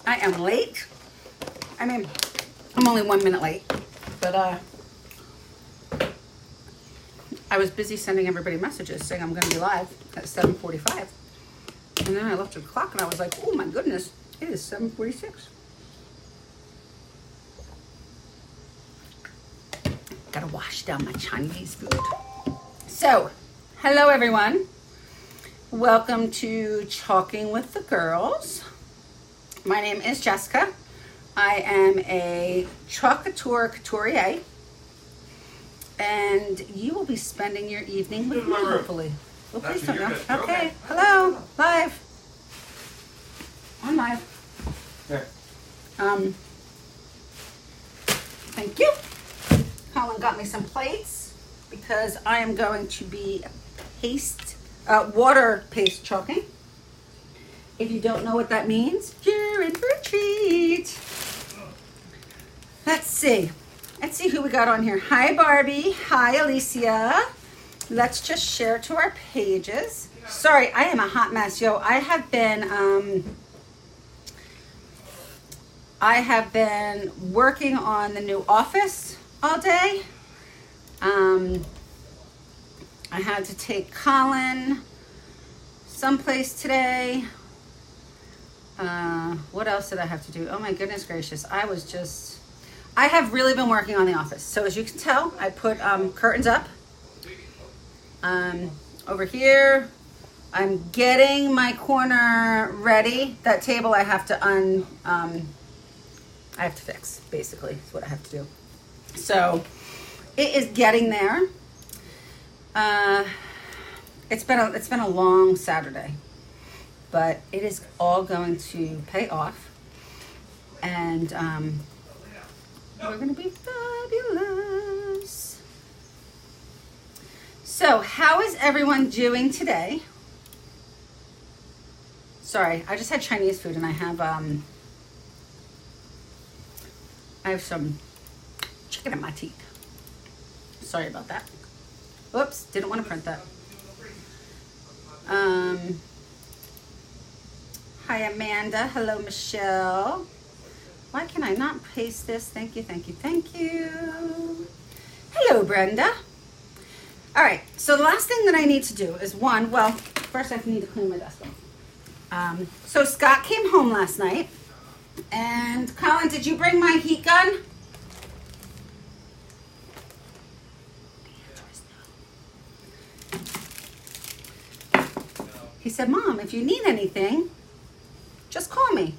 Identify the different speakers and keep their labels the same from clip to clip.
Speaker 1: I am late. I mean, I'm only 1 minute late, but I was busy sending everybody messages saying I'm going to be live at 7:45. And then I looked at the clock and I was like, oh my goodness, it is 7:46. Gotta wash down my Chinese food. So, hello everyone. Welcome to Chalking with the Girls. My name is Jessica. I am a Chalk Couture couturier. And you will be spending your evening with me, hopefully. Well, please don't know. Okay. Hello. Live. I'm live.
Speaker 2: There.
Speaker 1: Thank you. Colin got me some plates because I am going to be water paste chalking. If you don't know what that means, you're in for a treat. Let's see who we got on here. Hi, Barbie. Hi, Alicia. Let's just share to our pages. Sorry, I am a hot mess, yo. I have been working on the new office all day. I had to take Colin someplace today. What else did I have to do? Oh my goodness gracious. I have really been working on the office. So as you can tell, I put curtains up. Over here, I'm getting my corner ready. That table I have to I have to fix, basically, is what I have to do. So it is getting there. It's been a long Saturday, but it is all going to pay off, and we're gonna be fabulous. So how is everyone doing today? Sorry, I just had Chinese food and I have some chicken in my teeth. Sorry about that. Whoops, didn't want to print that. Hi, Amanda. Hello, Michelle. Why can I not paste this? Thank you, thank you, thank you. Hello, Brenda. All right, so the last thing that I need to do is first I need to clean my desk off. So Scott came home last night. And Colin, did you bring my heat gun? He said, Mom, if you need anything, just call me.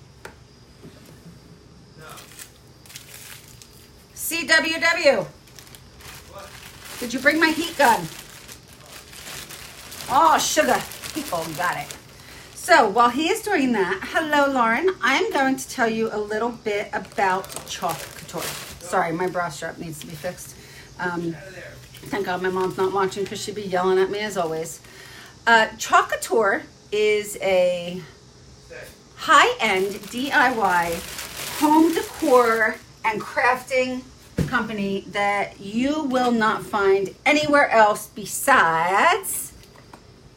Speaker 1: CWW. Did you bring my heat gun? Oh, sugar. People got it. So while he is doing that, hello, Lauren. I am going to tell you a little bit about Chalk Couture. Sorry, my bra strap needs to be fixed. Thank God my mom's not watching because she'd be yelling at me as always. Chalk Couture is a high-end DIY home decor and crafting company that you will not find anywhere else besides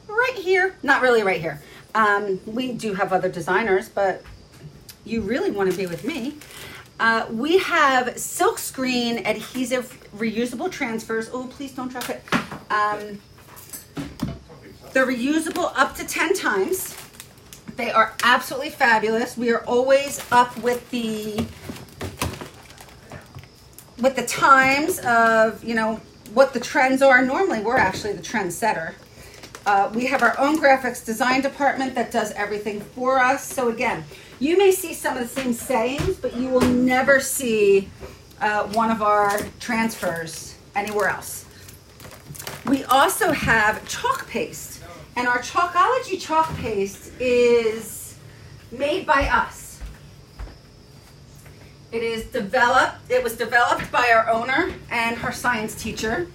Speaker 1: right here. Not really right here. We do have other designers, but you really want to be with me. We have silkscreen adhesive reusable transfers. Oh, please don't drop it. They're reusable up to 10 times. They are absolutely fabulous. We are always up with the times of, what the trends are. Normally, we're actually the trend setter. We have our own graphics design department that does everything for us. So again, you may see some of the same sayings, but you will never see one of our transfers anywhere else. We also have chalk paste, and our Chalkology chalk paste is made by us. It was developed by our owner and her science teacher.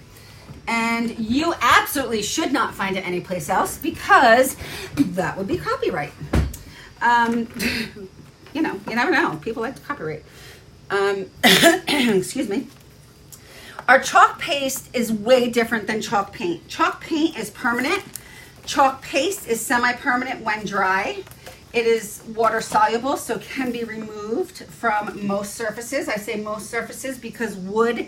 Speaker 1: And you absolutely should not find it anyplace else because that would be copyright. You never know. People like to copyright. Excuse me. Our chalk paste is way different than chalk paint. Chalk paint is permanent. Chalk paste is semi-permanent when dry. It is water soluble, so can be removed from most surfaces. I say most surfaces because wood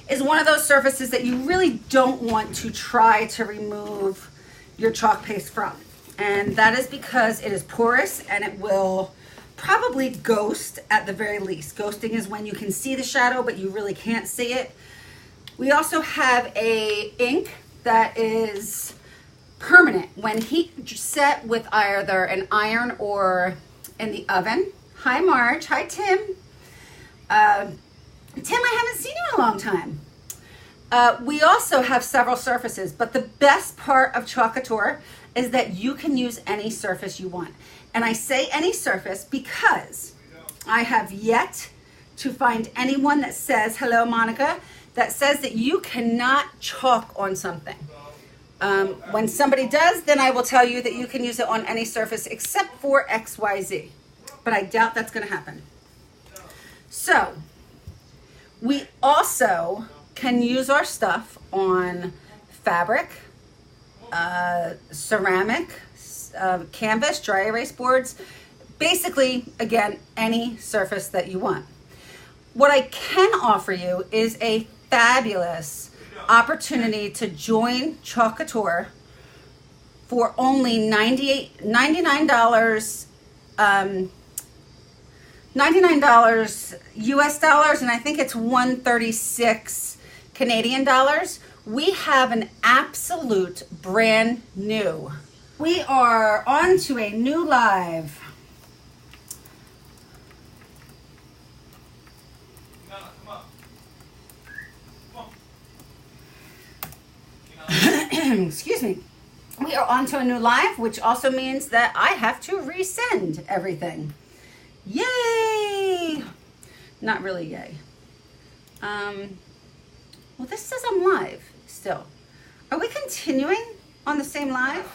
Speaker 1: is one of those surfaces that you really don't want to try to remove your chalk paste from. And that is because it is porous and it will probably ghost at the very least. Ghosting is when you can see the shadow, but you really can't see it. We also have a ink that is permanent when heat set with either an iron or in the oven. Hi Marge, hi Tim. Tim, I haven't seen you in a long time. We also have several surfaces, but the best part of Chalk Couture is that you can use any surface you want. And I say any surface because I have yet to find anyone that says, hello Monica, that says that you cannot chalk on something. When somebody does, then I will tell you that you can use it on any surface except for XYZ. But I doubt that's going to happen. So, we also can use our stuff on fabric, ceramic, canvas, dry erase boards. Basically, again, any surface that you want. What I can offer you is a fabulous opportunity to join Chalk Couture for only $99 US dollars, and I think it's $136 Canadian dollars. We have an absolute brand new. We are on to a new live. Excuse me. We are on to a new live, which also means that I have to resend everything. Yay! Not really yay. Well, this says I'm live still. Are we continuing on the same live?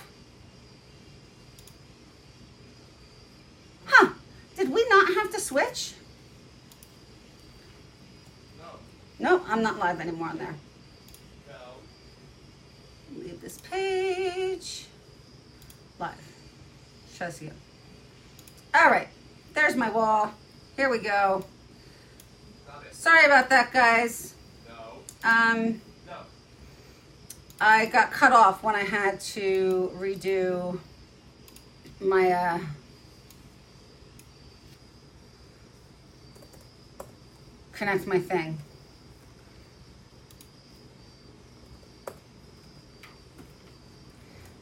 Speaker 1: Huh. Did we not have to switch? No, I'm not live anymore on there. Leave this page. Live. Shows you. All right. There's my wall. Here we go. Sorry about that, guys. I got cut off when I had to redo my connect my thing.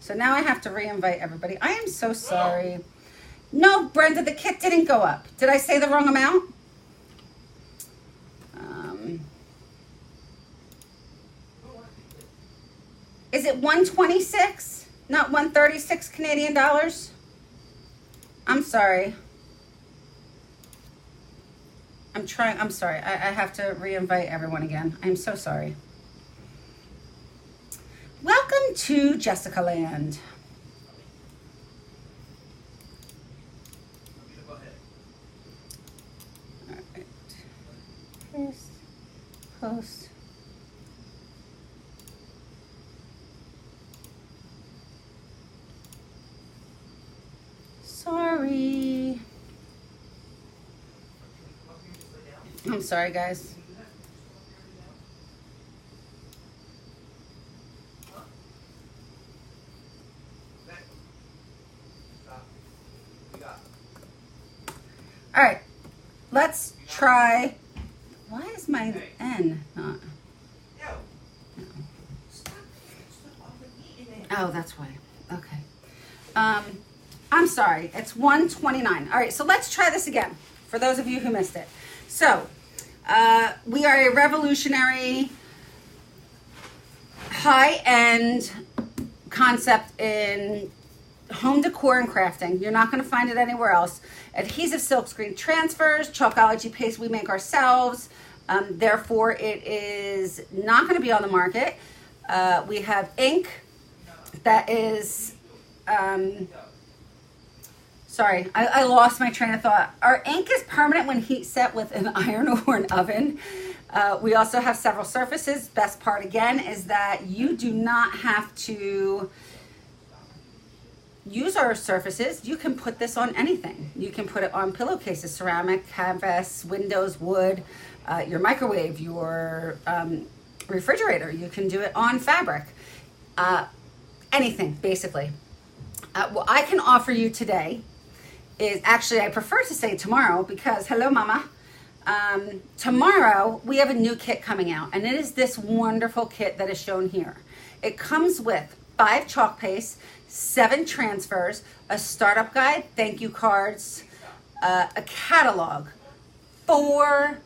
Speaker 1: So now I have to re-invite everybody. I am so sorry. No, Brenda, the kit didn't go up. Did I say the wrong amount? Is it 126, not 136 Canadian dollars? I'm sorry. I'm sorry. I have to re-invite everyone again. I'm so sorry. Welcome to Jessica Land. All right. Paste, post. Sorry. I'm sorry, guys. All right, let's try. Why is my N not? Oh, that's why. Okay. I'm sorry. It's 129. All right, so let's try this again for those of you who missed it. So, we are a revolutionary, high-end concept in home decor and crafting. You're not going to find it anywhere else. Adhesive silkscreen transfers, chalkology paste we make ourselves. Therefore, it is not going to be on the market. We have ink that is, sorry, I lost my train of thought. Our ink is permanent when heat set with an iron or an oven. We also have several surfaces. Best part again is that you do not have to use our surfaces, you can put this on anything. You can put it on pillowcases, ceramic, canvas, windows, wood, your microwave, your refrigerator. You can do it on fabric, anything basically. What I can offer you today is, actually I prefer to say tomorrow, because hello mama, tomorrow we have a new kit coming out, and it is this wonderful kit that is shown here. It comes with 5 chalk pastes, 7 transfers, a startup guide, thank you cards, a catalog, 4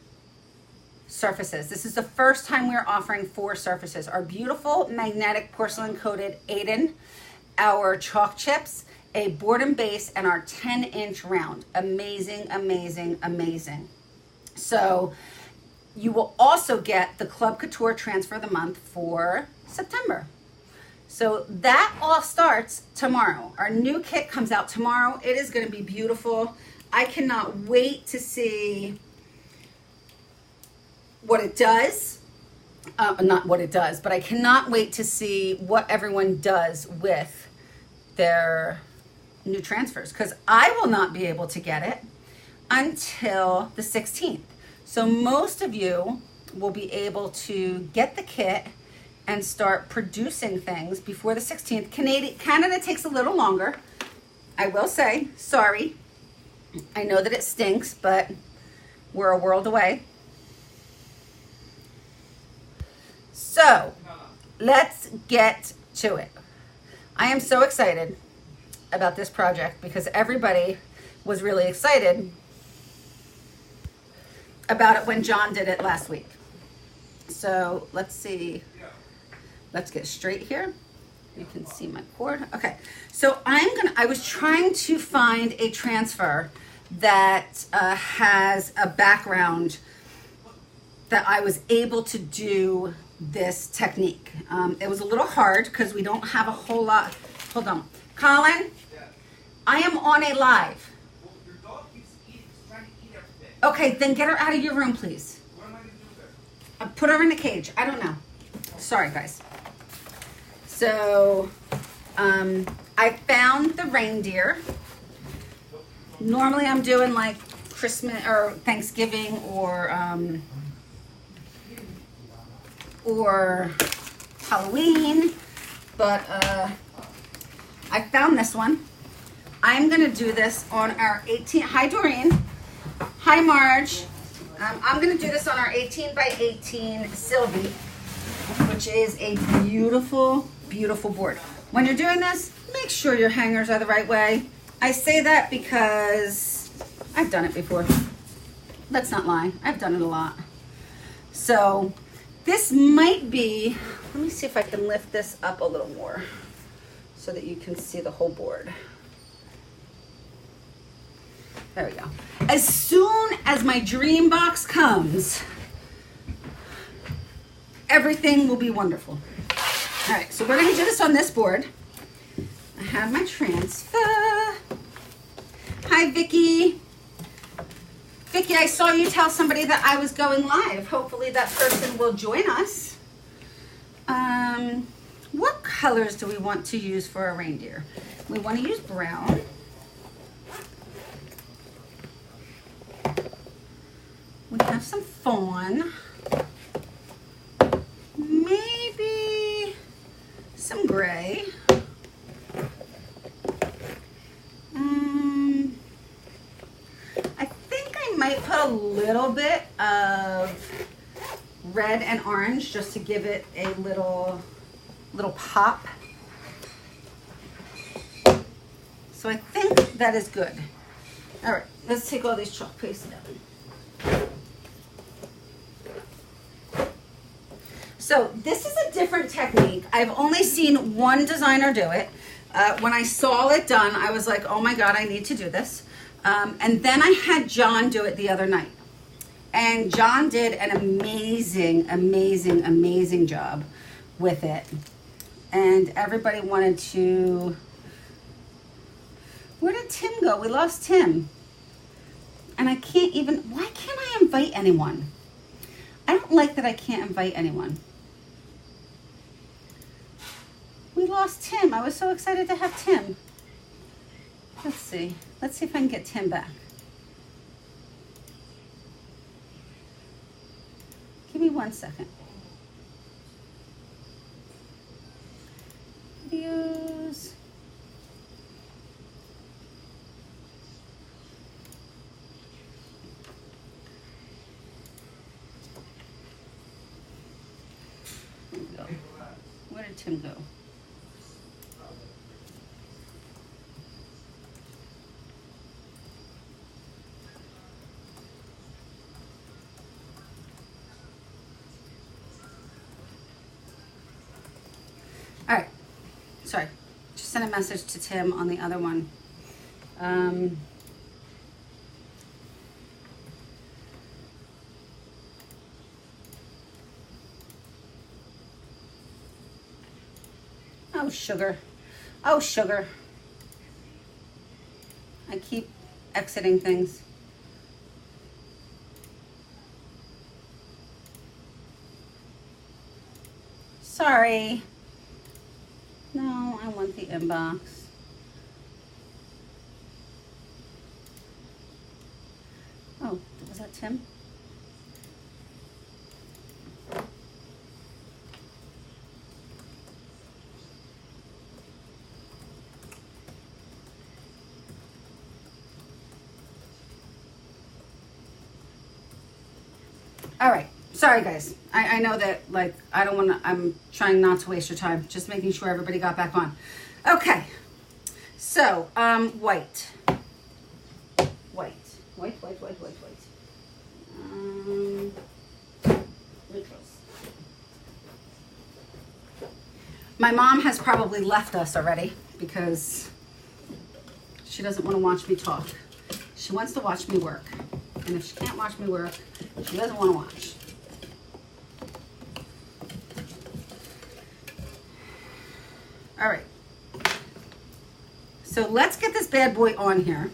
Speaker 1: surfaces. This is the first time we're offering 4 surfaces. Our beautiful magnetic porcelain coated Aiden, our chalk chips, a board and base, and our 10-inch round. Amazing, amazing, amazing. So you will also get the Club Couture transfer of the month for September. So that all starts tomorrow. Our new kit comes out tomorrow. It is going to be beautiful. I cannot wait to see what it does. Not what it does, but I cannot wait to see what everyone does with their new transfers, because I will not be able to get it until the 16th. So most of you will be able to get the kit and start producing things before the 16th. Canada takes a little longer. I will say, sorry. I know that it stinks, but we're a world away. So let's get to it. I am so excited about this project because everybody was really excited about it when John did it last week. So let's see. Let's get straight here. You can see my cord. Okay, so I was trying to find a transfer that has a background that I was able to do this technique. It was a little hard because we don't have a whole lot. Hold on. Colin, I am on a live.
Speaker 2: Well, your dog keeps trying to eat everything.
Speaker 1: Okay, then get her out of your room, please.
Speaker 2: What am I going to do with her?
Speaker 1: Put her in the cage. I don't know. Sorry, guys. So, I found the reindeer. Normally I'm doing like Christmas or Thanksgiving or Halloween, but I found this one. I'm gonna do this on our 18, hi Doreen, hi Marge. I'm gonna do this on our 18 by 18 Sylvie, which is a beautiful, beautiful board. When you're doing this, make sure your hangers are the right way. I say that because I've done it before. Let's not lie, I've done it a lot. So this might be, let me see if I can lift this up a little more so that you can see the whole board. There we go. As soon as my dream box comes, everything will be wonderful. All right, so we're gonna do this on this board. I have my transfer. Hi, Vicky. Vicky, I saw you tell somebody that I was going live. Hopefully that person will join us. What colors do we want to use for a reindeer? We want to use brown. We have some fawn. Maybe some gray. I think I might put a little bit of red and orange just to give it a little pop. So I think that is good. All right, let's take all these chalk pastes down. So this is a different technique. I've only seen one designer do it. When I saw it done, I was like, oh my God, I need to do this. And then I had John do it the other night. And John did an amazing, amazing, amazing job with it. And everybody wanted to, where did Tim go? We lost Tim. And I can't even, why can't I invite anyone? I don't like that I can't invite anyone. We lost Tim. I was so excited to have Tim. Let's see. Let's see if I can get Tim back. Give me 1 second. Videos. Where did he go? Where did Tim go? All right, sorry, just sent a message to Tim on the other one. Oh, sugar. Oh, sugar. I keep exiting things. Sorry. No, I want the inbox. Oh, was that Tim? All right. Sorry, guys. I know that, like, I don't want to, I'm trying not to waste your time. Just making sure everybody got back on. Okay. So, white. White. Neutrals. My mom has probably left us already because she doesn't want to watch me talk. She wants to watch me work. And if she can't watch me work, she doesn't want to watch. All right. So let's get this bad boy on here.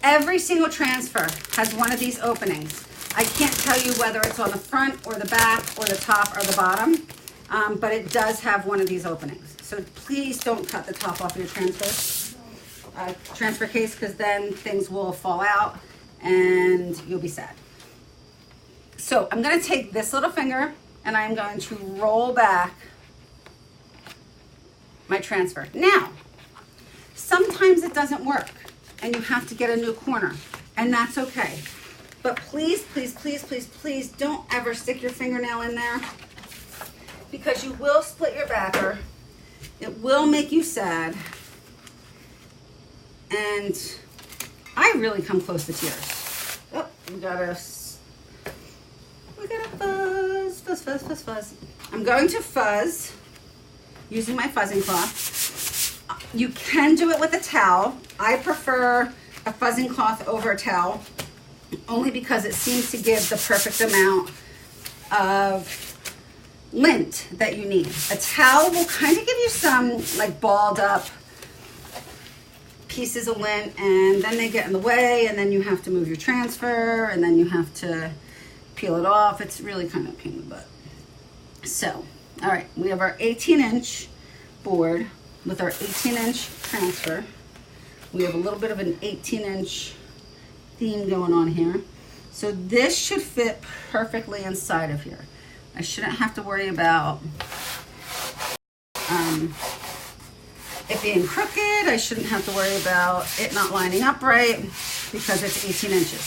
Speaker 1: Every single transfer has one of these openings. I can't tell you whether it's on the front or the back or the top or the bottom, but it does have one of these openings. So please don't cut the top off your transfer case, because then things will fall out and you'll be sad. So I'm going to take this little finger and I'm going to roll back my transfer. Now, sometimes it doesn't work and you have to get a new corner, and that's okay. But please, please, please, please, please don't ever stick your fingernail in there, because you will split your backer. It will make you sad. And I really come close to tears. Oh, we gotta fuzz. I'm going to fuzz using my fuzzing cloth. You can do it with a towel. I prefer a fuzzing cloth over a towel, only because it seems to give the perfect amount of lint that you need. A towel will kind of give you some like balled up pieces of lint, and then they get in the way, and then you have to move your transfer, and then you have to peel it off. It's really kind of a pain in the butt. So, all right, we have our 18-inch board with our 18-inch transfer. We have a little bit of an 18-inch theme going on here. So this should fit perfectly inside of here. I shouldn't have to worry about it being crooked. I shouldn't have to worry about it not lining up right, because it's 18 inches.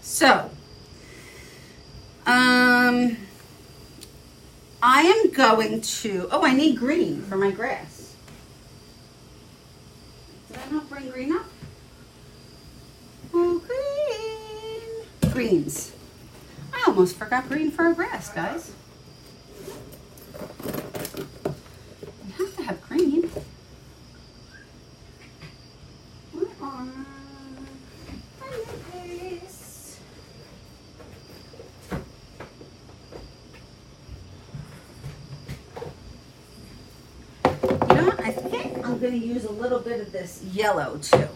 Speaker 1: So, I am going to, oh, I need green for my grass. Did I not bring green up? Oh, green. Greens. I almost forgot green for our grass, guys. You have to have green. Where are this? You know what? I think I'm going to use a little bit of this yellow too.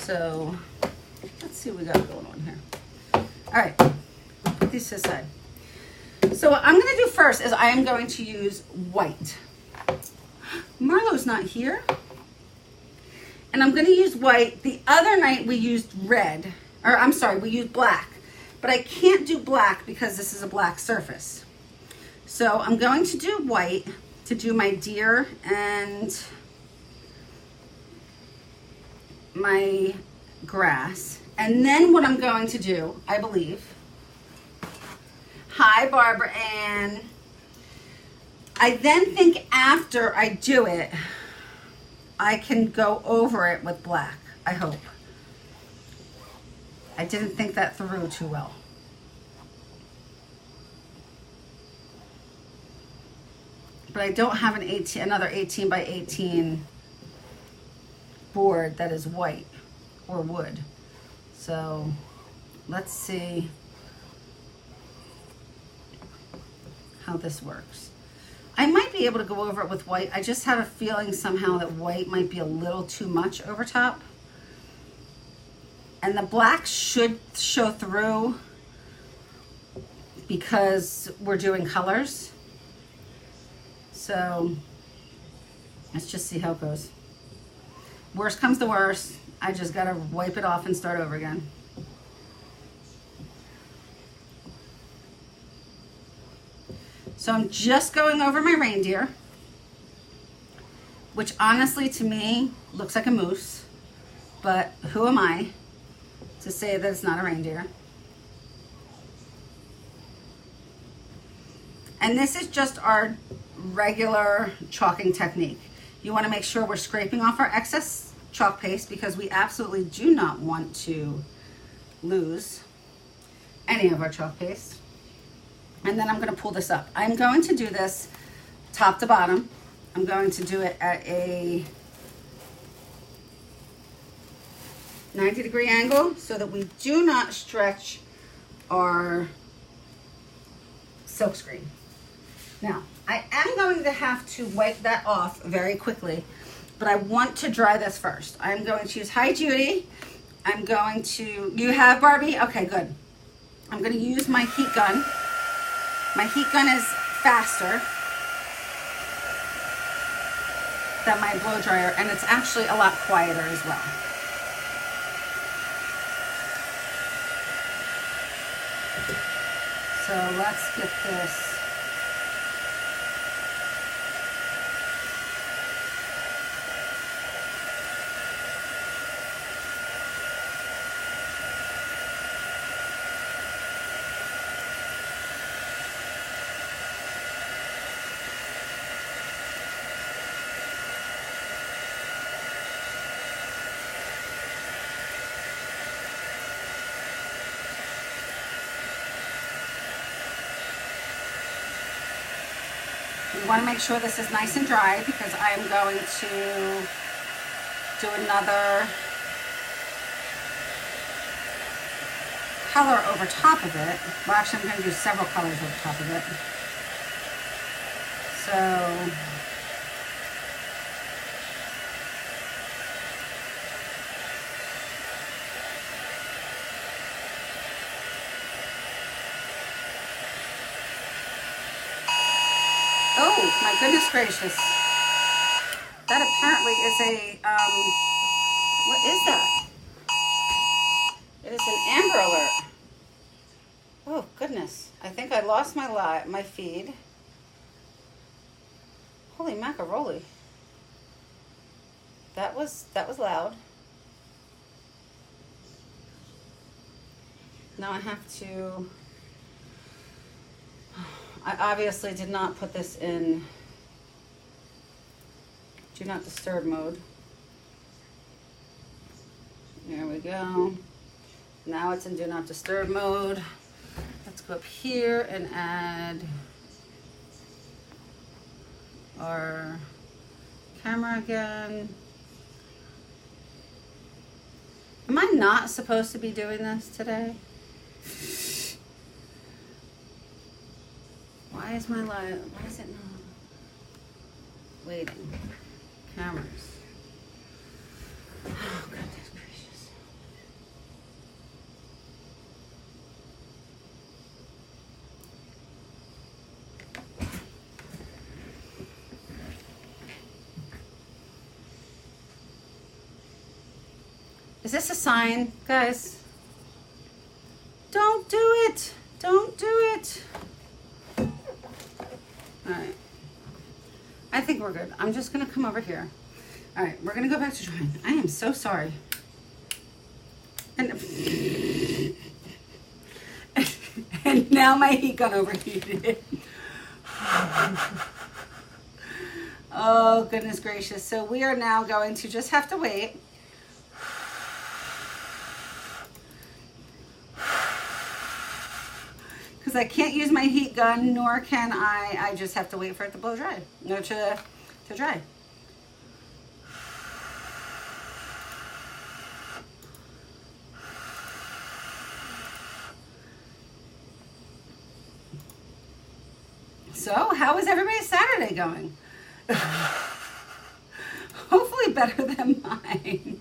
Speaker 1: So let's see what we got going on here. All right. these to the side. So what I'm gonna do first is I am going to use white. Marlo's not here. And I'm gonna use white. The other night we used red, or I'm sorry, we used black. But I can't do black because this is a black surface. So I'm going to do white to do my deer and my grass. And then what I'm going to do, I believe, hi Barbara Ann. I then think after I do it, I can go over it with black, I hope. I didn't think that through too well. But I don't have another 18 by 18 board that is white or wood. So let's see how this works. I might be able to go over it with white. I just have a feeling somehow that white might be a little too much over top. And the black should show through because we're doing colors. So let's just see how it goes. Worst comes to worst, I just gotta wipe it off and start over again. So I'm just going over my reindeer, which honestly to me looks like a moose, but who am I to say that it's not a reindeer? And this is just our regular chalking technique. You want to make sure we're scraping off our excess chalk paste because we absolutely do not want to lose any of our chalk paste. And then I'm going to pull this up. I'm going to do this top to bottom. I'm going to do it at a 90-degree angle so that we do not stretch our silk screen. Now, I am going to have to wipe that off very quickly, but I want to dry this first. I'm going to use Hi Judy. I'm going to, you have Barbie? Okay, good. I'm going to use my heat gun. My heat gun is faster than my blow dryer, and it's actually a lot quieter as well. So let's get this. You want to make sure this is nice and dry because I'm going to do another color over top of it. Well, actually, I'm going to do several colors over top of it. So oh, my goodness gracious. That apparently is a, what is that? It is an Amber Alert. Oh, goodness. I think I lost my feed. Holy macaroni. That was loud. Now I have to... I obviously did not put this in do not disturb mode. There we go. Now it's in do not disturb mode. Let's go up here and add our camera again. Am I not supposed to be doing this today? Why is my light, why is it not waiting? Cameras. Oh, goodness gracious. Is this a sign, guys? Don't do it. Don't do it. All right. I think we're good. I'm just gonna come over here. All right, we're gonna go back to drying. I am so sorry. And, and now my heat gun overheated. Oh, goodness gracious. So we are now going to just have to wait. Because I can't use my heat gun, nor can I just have to wait for it to blow dry. No, to dry. So, how is everybody's Saturday going? Hopefully better than mine.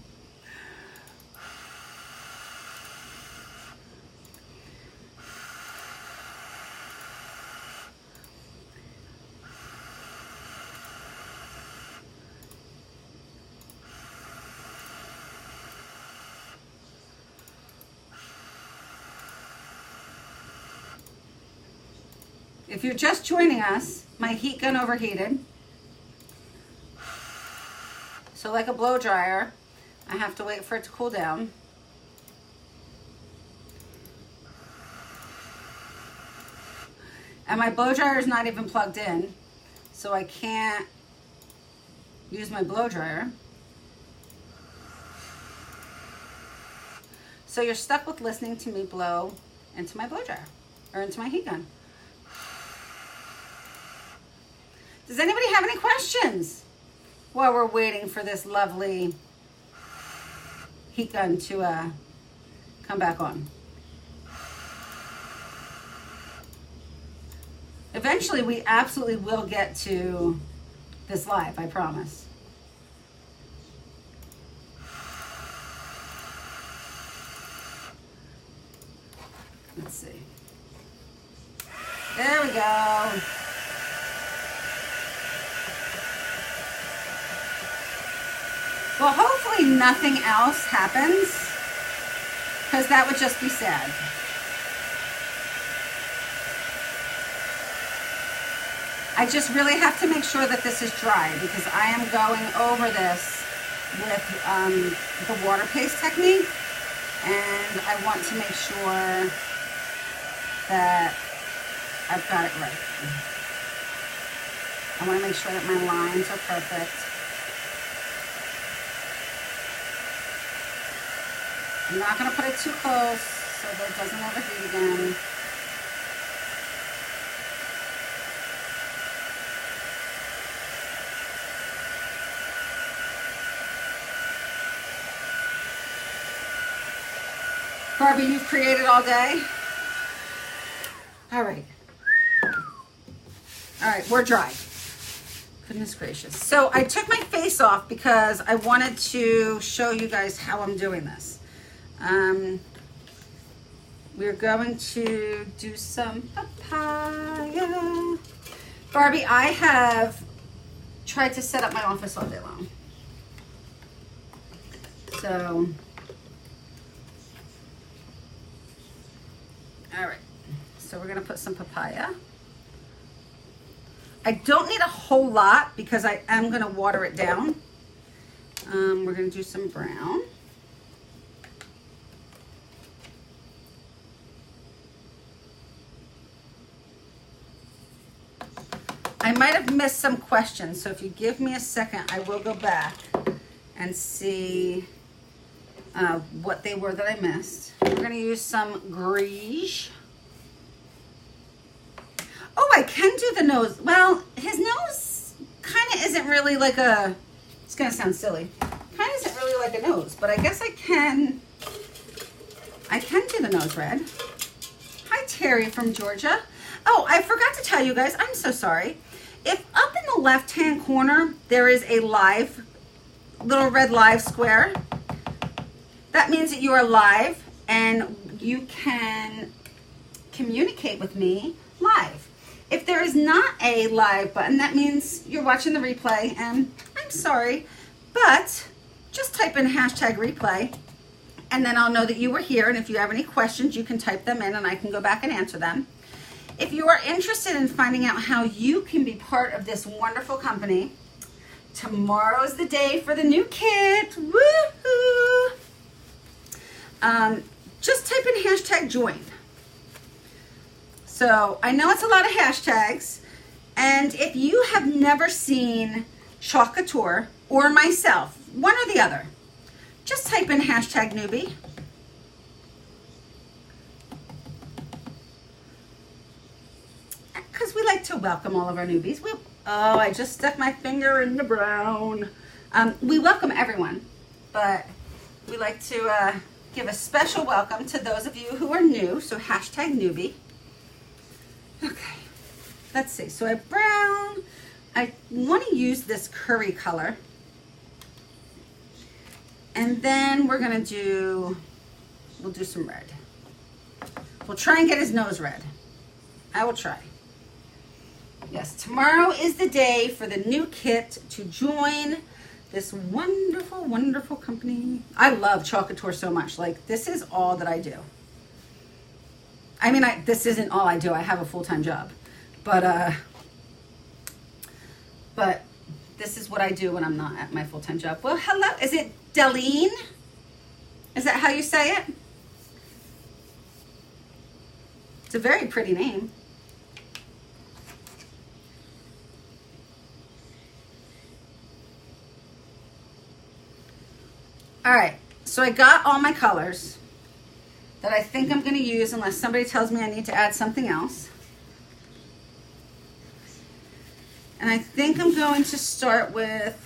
Speaker 1: If you're just joining us, my heat gun overheated. So like a blow dryer, I have to wait for it to cool down. And my blow dryer is not even plugged in, so I can't use my blow dryer. So you're stuck with listening to me blow into my blow dryer, or into my heat gun. Does anybody have any questions while we're waiting for this lovely heat gun to come back on? Eventually, we absolutely will get to this live, I promise. Let's see. There we go. Well, hopefully nothing else happens, because that would just be sad. I just really have to make sure that this is dry, because I am going over this with the water paste technique, and I want to make sure that I've got it right. I want to make sure that my lines are perfect. I'm not going to put it too close so that it doesn't overheat again. Barbie, you've created all day? All right. All right, we're dry. Goodness gracious. So I took my face off because I wanted to show you guys how I'm doing this. We're going to do some papaya. Barbie, I have tried to set up my office all day long. So, all right. So we're gonna put some papaya. I don't need a whole lot because I am gonna water it down. We're gonna do some brown. I might have missed some questions, so if you give me a second, I will go back and see what they were that I missed. We're gonna use some greige. Oh, I can do the nose. Well, his nose kind of isn't really like a, it's gonna sound silly, kind of isn't really like a nose, but I guess I can do the nose red. Hi, Terry from Georgia. Oh, I forgot to tell you guys, I'm so sorry. If up in the left-hand corner, there is a live, little red live square, that means that you are live and you can communicate with me live. If there is not a live button, that means you're watching the replay, and I'm sorry, but just type in hashtag replay and then I'll know that you were here, and if you have any questions, you can type them in and I can go back and answer them. If you are interested in finding out how you can be part of this wonderful company, tomorrow's the day for the new kit. Woohoo! Just type in hashtag join. So I know it's a lot of hashtags, and if you have never seen Chalk Couture or myself, one or the other, just type in hashtag newbie. Because we like to welcome all of our newbies. Oh, I just stuck my finger in the brown. We welcome everyone, but we like to give a special welcome to those of you who are new, so hashtag newbie. Okay, let's see. So I have brown. I want to use this curry color. And then we'll do some red. We'll try and get his nose red. I will try. Yes, tomorrow is the day for the new kit to join this wonderful, wonderful company. I love Chalk Couture so much. Like, this is all that I do. I mean, this isn't all I do. I have a full-time job. But this is what I do when I'm not at my full-time job. Well, hello. Is it Deline? Is that how you say it? It's a very pretty name. All right, so I got all my colors that I think I'm going to use unless somebody tells me I need to add something else. And I think I'm going to start with,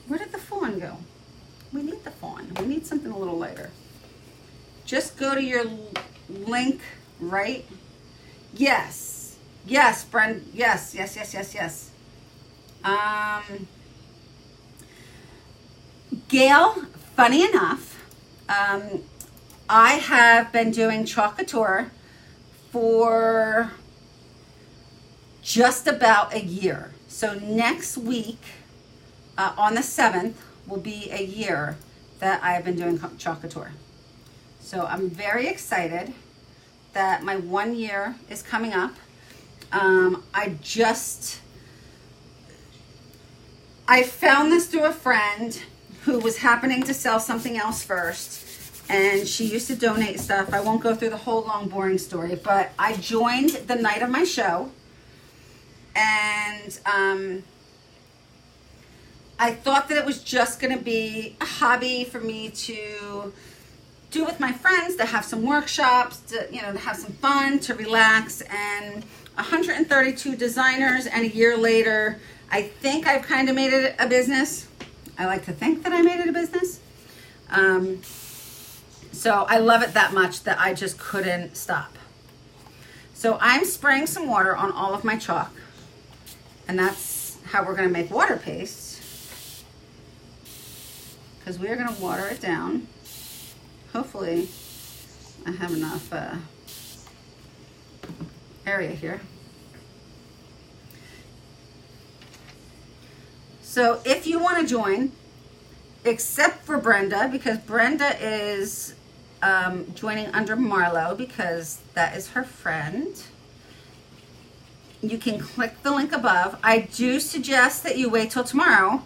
Speaker 1: where did the fawn go? We need the fawn. We need something a little lighter. Just go to your link, right? Yes. Yes, Brenda. Yes. Gail, funny enough, I have been doing Chalk Couture for just about a year. So next week, on the 7th, will be a year that I have been doing Chalk Couture. So I'm very excited that my 1 year is coming up. I found this through a friend who was happening to sell something else first, and she used to donate stuff. I won't go through the whole long boring story, but I joined the night of my show, and I thought that it was just going to be a hobby for me to do with my friends, to have some workshops, to have some fun, to relax. And 132 designers, and a year later, I think I've kind of made it a business. I like to think that I made it a business. So I love it that much that I just couldn't stop. So I'm spraying some water on all of my chalk, and that's how we're going to make water paste, because we are going to water it down. Hopefully I have enough area here. So if you want to join, except for Brenda, because Brenda is joining under Marlo because that is her friend, you can click the link above. I do suggest that you wait till tomorrow,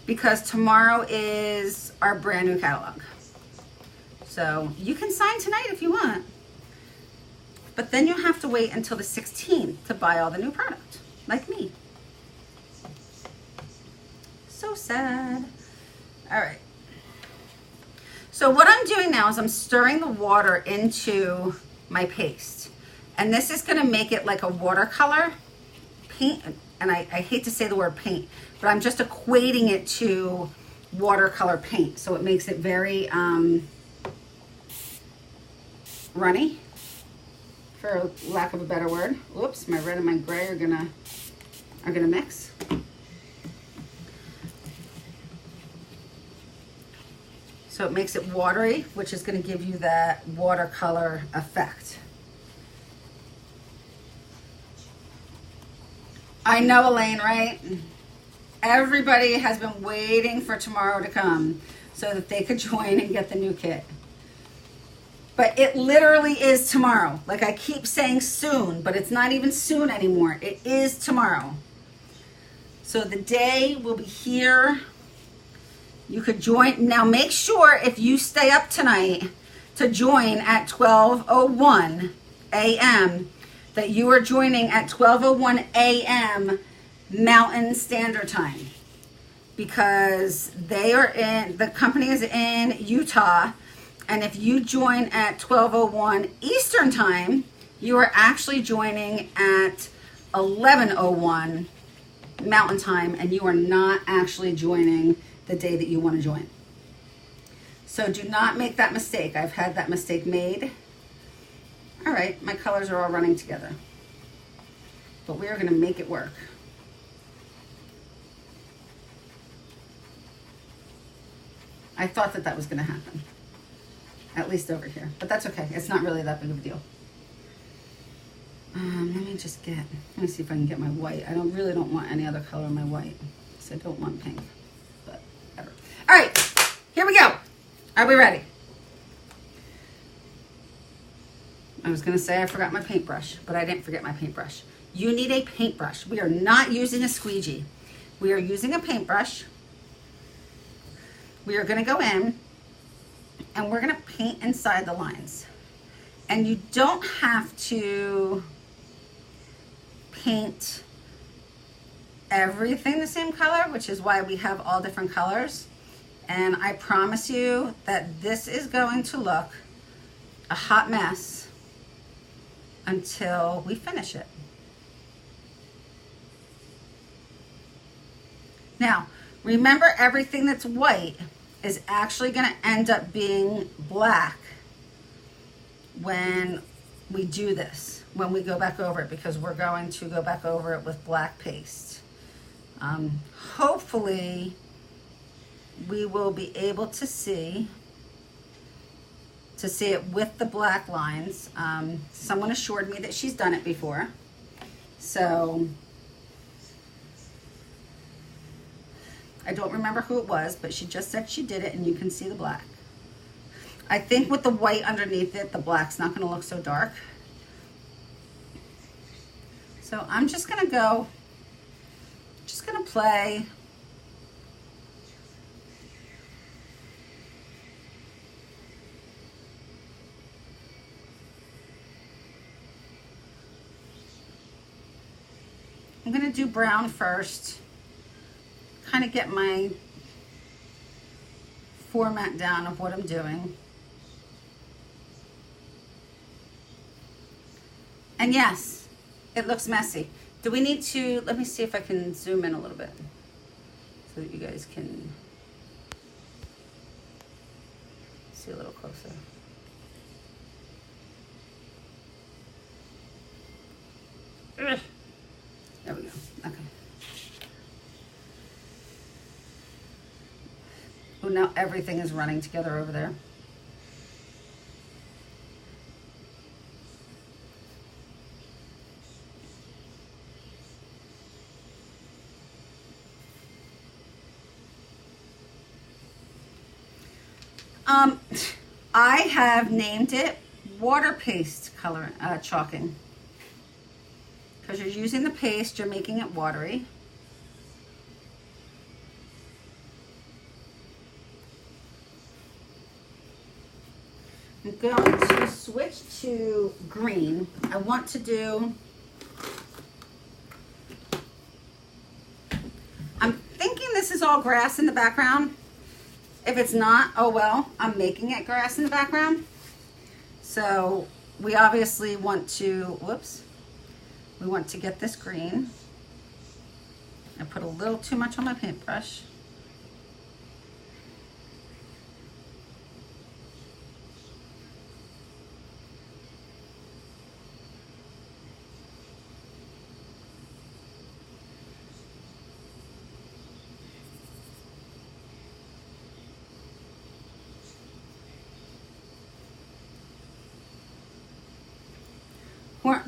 Speaker 1: because tomorrow is our brand new catalog. So you can sign tonight if you want, but then you'll have to wait until the 16th to buy all the new product, like me. So sad. All right. So what I'm doing now is I'm stirring the water into my paste. And this is going to make it like a watercolor paint. And I hate to say the word paint, but I'm just equating it to watercolor paint. So it makes it very runny, for lack of a better word. Whoops, my red and my gray are gonna mix. So it makes it watery, which is going to give you that watercolor effect. I know, Elaine, right? Everybody has been waiting for tomorrow to come. so that they could join and get the new kit. But it literally is tomorrow. Like I keep saying soon, but it's not even soon anymore. It is tomorrow. So the day will be here. You could join. Now make sure if you stay up tonight to join at 12:01 a.m. that you are joining at 12:01 a.m. Mountain Standard Time, because the company is in Utah, and if you join at 12:01 Eastern Time, you are actually joining at 11:01 Mountain Time, and you are not actually joining the day that you want to join. So do not make that mistake. I've had that mistake made. All right, my colors are all running together, but we are going to make it work. I thought that was going to happen, at least over here, but that's okay. It's not really that big of a deal. Let me see if I can get my white. I really don't want any other color in my white, because I don't want pink, but whatever. All right, here we go. Are we ready? I was going to say I forgot my paintbrush, but I didn't forget my paintbrush. You need a paintbrush. We are not using a squeegee. We are using a paintbrush. We are going to go in and we're going to paint inside the lines. And you don't have to paint everything the same color, which is why we have all different colors. And I promise you that this is going to look a hot mess until we finish it. Now, remember, everything that's white is actually going to end up being black when we do this, when we go back over it, because we're going to go back over it with black paste. Hopefully, we will be able to see it with the black lines. Someone assured me that she's done it before. So I don't remember who it was, but she just said she did it, and you can see the black. I think with the white underneath it, the black's not going to look so dark. So I'm just going to play. I'm going to do brown first, kind of get my format down of what I'm doing. And yes, it looks messy. Do we need to, let me see if I can zoom in a little bit so that you guys can see a little closer. Ugh. There we go. Okay. Oh, now everything is running together over there. I have named it water paste color chalking, because you're using the paste, you're making it watery. I'm going to switch to green. I want to do, I'm thinking this is all grass in the background. If it's not, oh well, I'm making it grass in the background. So we obviously want to, we want to get this green. I put a little too much on my paintbrush.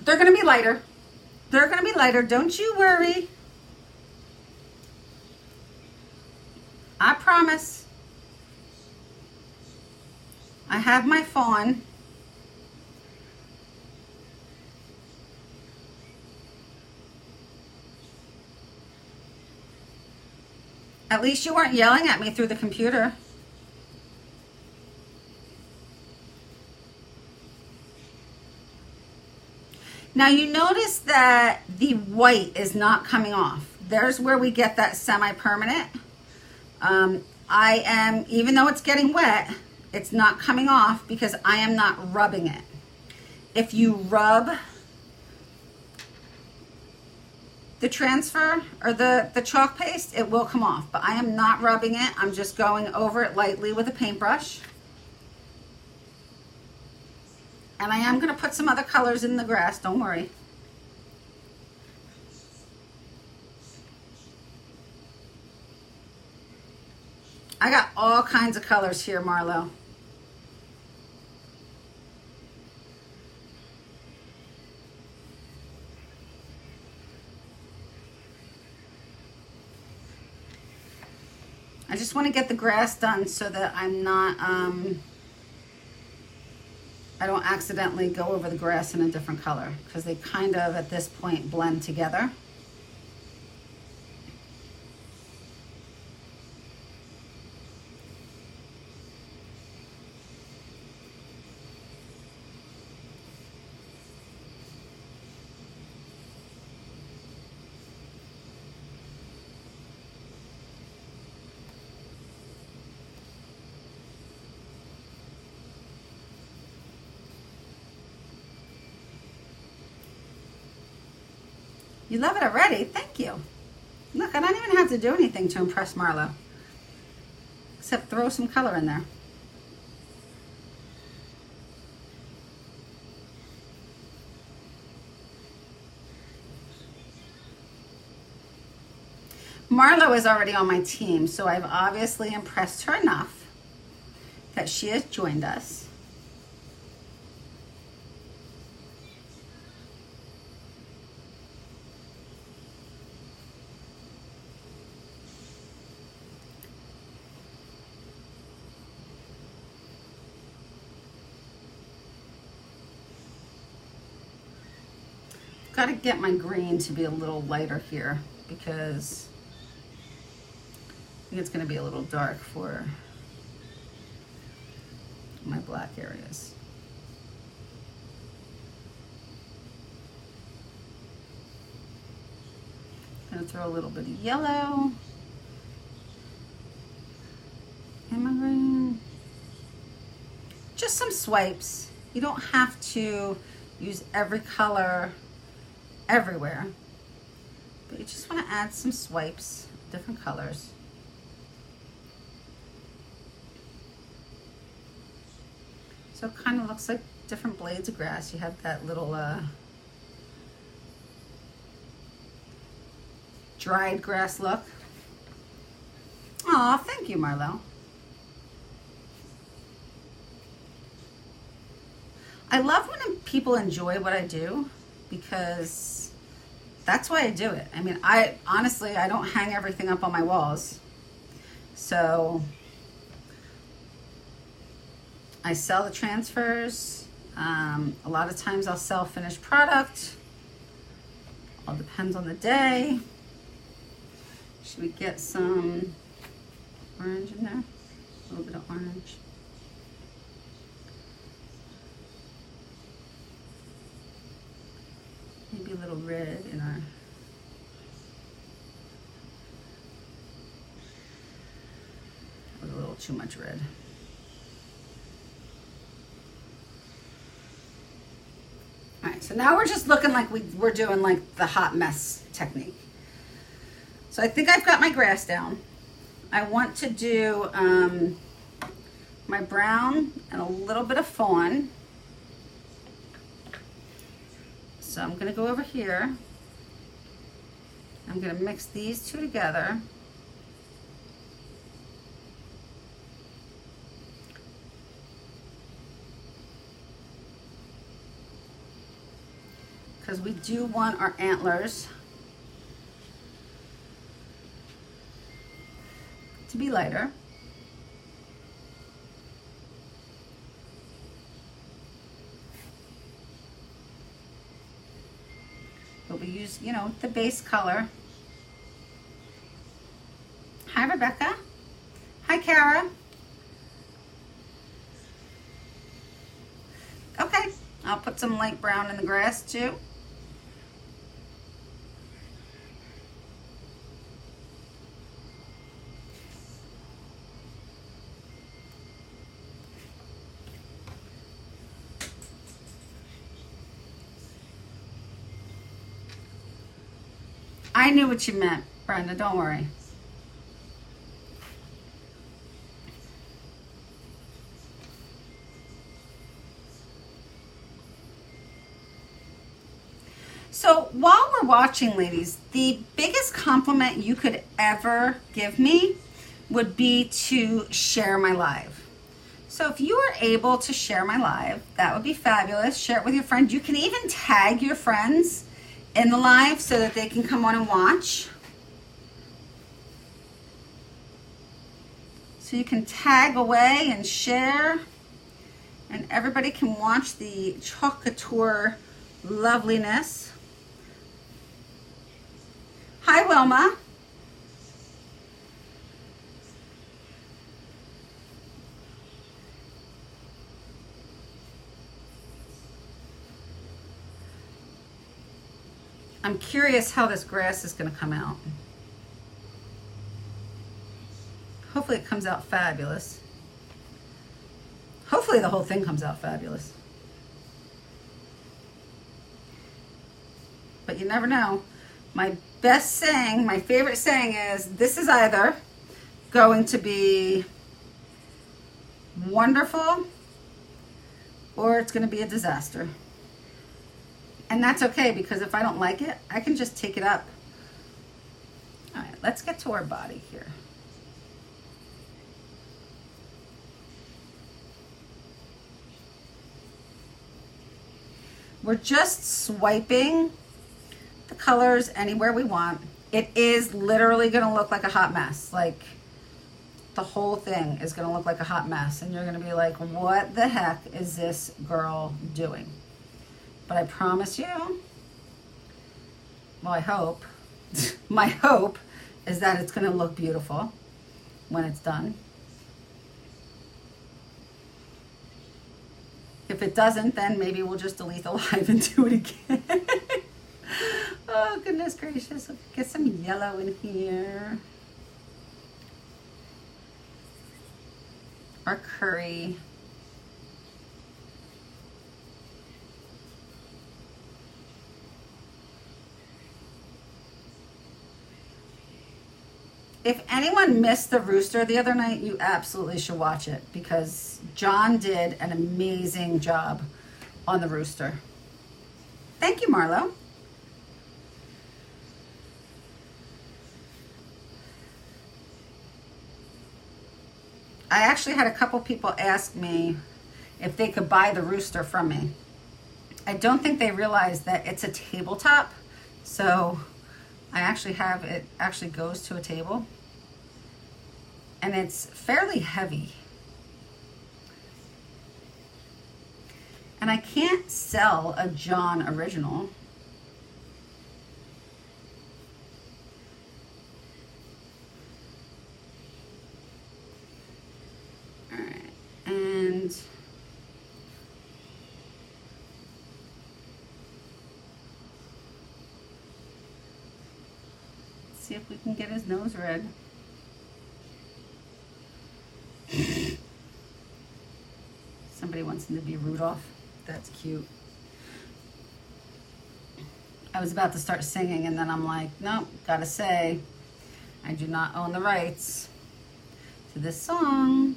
Speaker 1: They're going to be lighter. They're going to be lighter. Don't you worry. I promise. I have my fawn. At least you weren't yelling at me through the computer. Now you notice that the white is not coming off. There's where we get that semi-permanent. Even though it's getting wet, it's not coming off because I am not rubbing it. If you rub the transfer or the chalk paste, it will come off, but I am not rubbing it. I'm just going over it lightly with a paintbrush. And I am going to put some other colors in the grass, don't worry. I got all kinds of colors here, Marlo. I just want to get the grass done so that I'm not, I don't accidentally go over the grass in a different color because they kind of, at this point, blend together. You love it already? Thank you. Look, I don't even have to do anything to impress Marlo, except throw some color in there. Marlo is already on my team, so I've obviously impressed her enough that she has joined us. Got to get my green to be a little lighter here because I think it's going to be a little dark for my black areas. I'm going to throw a little bit of yellow in my green. Just some swipes. You don't have to use every color everywhere, but you just want to add some swipes, different colors. So it kind of looks like different blades of grass. You have that little dried grass look. Aw, thank you, Marlo. I love when people enjoy what I do because that's why I do it. I mean, honestly, I don't hang everything up on my walls. So I sell the transfers. A lot of times I'll sell finished product. All depends on the day. Should we get some orange in there? A little bit of orange. Maybe a little red in our a little too much red. All right, so now we're just looking like we're doing like the hot mess technique. So I think I've got my grass down. I want to do my brown and a little bit of fawn. So I'm gonna go over here. I'm gonna mix these two together. Because we do want our antlers to be lighter. We use, you know, the base color. Hi, Rebecca. Hi, Kara. Okay, I'll put some light brown in the grass too. I knew what you meant, Brenda, don't worry. So while we're watching, ladies, the biggest compliment you could ever give me would be to share my live. So if you are able to share my live, that would be fabulous. Share it with your friends. You can even tag your friends in the live so that they can come on and watch. So you can tag away and share, and everybody can watch the Chalk Couture loveliness. Hi, Wilma. I'm curious how this grass is going to come out. Hopefully it comes out fabulous. Hopefully the whole thing comes out fabulous. But you never know. My best saying, my favorite saying is, this is either going to be wonderful or it's going to be a disaster. And that's okay, because if I don't like it, I can just take it up. All right, let's get to our body here. We're just swiping the colors anywhere we want. It is literally gonna look like a hot mess. Like, the whole thing is gonna look like a hot mess, and you're gonna be like, what the heck is this girl doing? But I promise you, well, I hope, my hope is that it's gonna look beautiful when it's done. If it doesn't, then maybe we'll just delete the live and do it again. Oh, goodness gracious. Get some yellow in here. Our curry. If anyone missed the rooster the other night, you absolutely should watch it, because John did an amazing job on the rooster. Thank you, Marlo. I actually had a couple people ask me if they could buy the rooster from me. I don't think they realize that it's a tabletop, so I actually have it actually goes to a table, and it's fairly heavy. And I can't sell a John original. All right, and see if we can get his nose red. Somebody wants him to be Rudolph. That's cute. I was about to start singing, and then I'm like, nope, gotta say, I do not own the rights to this song.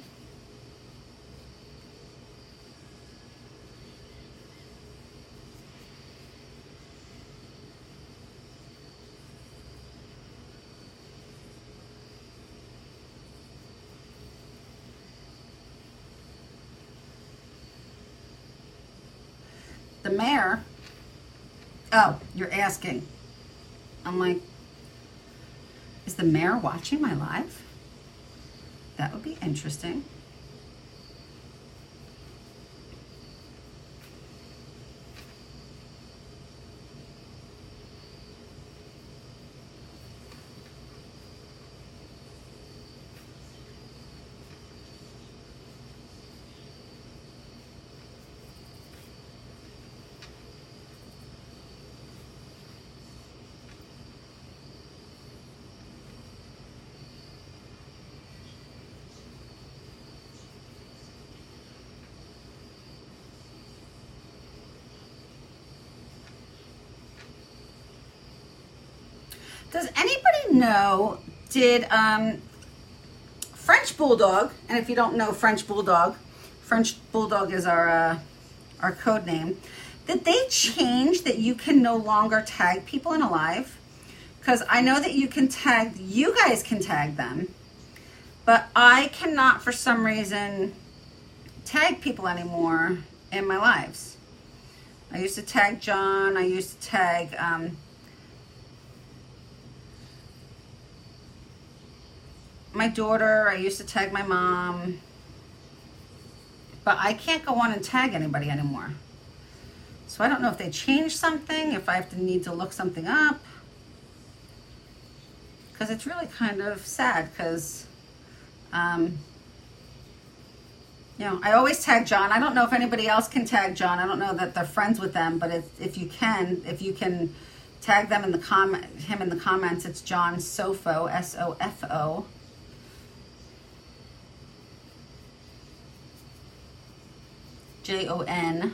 Speaker 1: The mayor, oh, you're asking. I'm like, is the mayor watching my live? That would be interesting. Does anybody know, did French Bulldog, and if you don't know French Bulldog is our code name, did they change that you can no longer tag people in Alive? Because I know that you guys can tag them, but I cannot for some reason tag people anymore in my lives. I used to tag John, I used to tag my daughter, I used to tag my mom, but I can't go on and tag anybody anymore. So I don't know if they changed something, if I need to look something up, because it's really kind of sad because, you know, I always tag John. I don't know if anybody else can tag John. I don't know that they're friends with them, but if you can tag them in the him in the comments, it's John Sofo, S-O-F-O. Jon.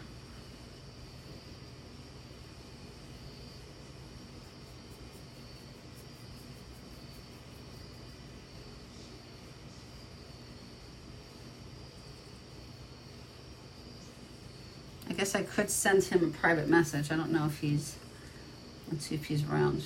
Speaker 1: I guess I could send him a private message. I don't know if he's, let's see if he's around.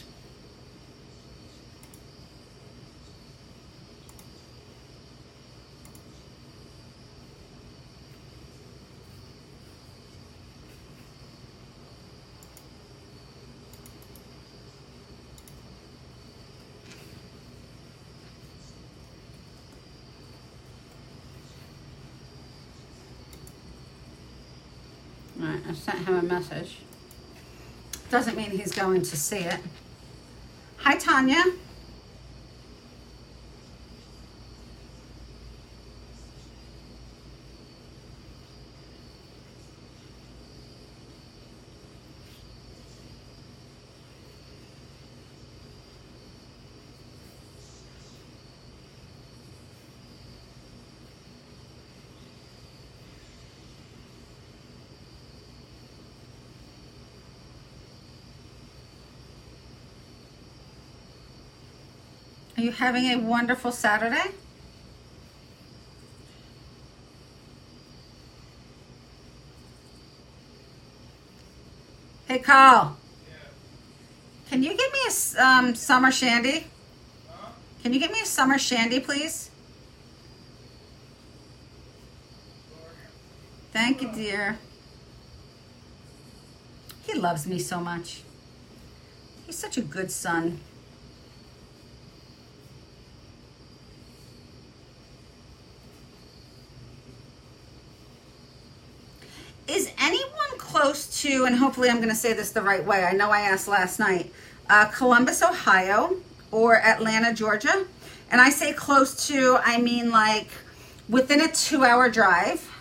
Speaker 1: All right, I sent him a message. Doesn't mean he's going to see it. Hi, Tanya. Are you having a wonderful Saturday? Hey, Carl.
Speaker 2: Yeah.
Speaker 1: Can you give me a summer shandy?
Speaker 2: Huh?
Speaker 1: Can you give me a summer shandy, please? Thank you, dear. He loves me so much. He's such a good son. Is anyone close to, and hopefully I'm going to say this the right way, I know I asked last night, Columbus, Ohio, or Atlanta, Georgia? And I say close to, I mean like within a 2-hour drive.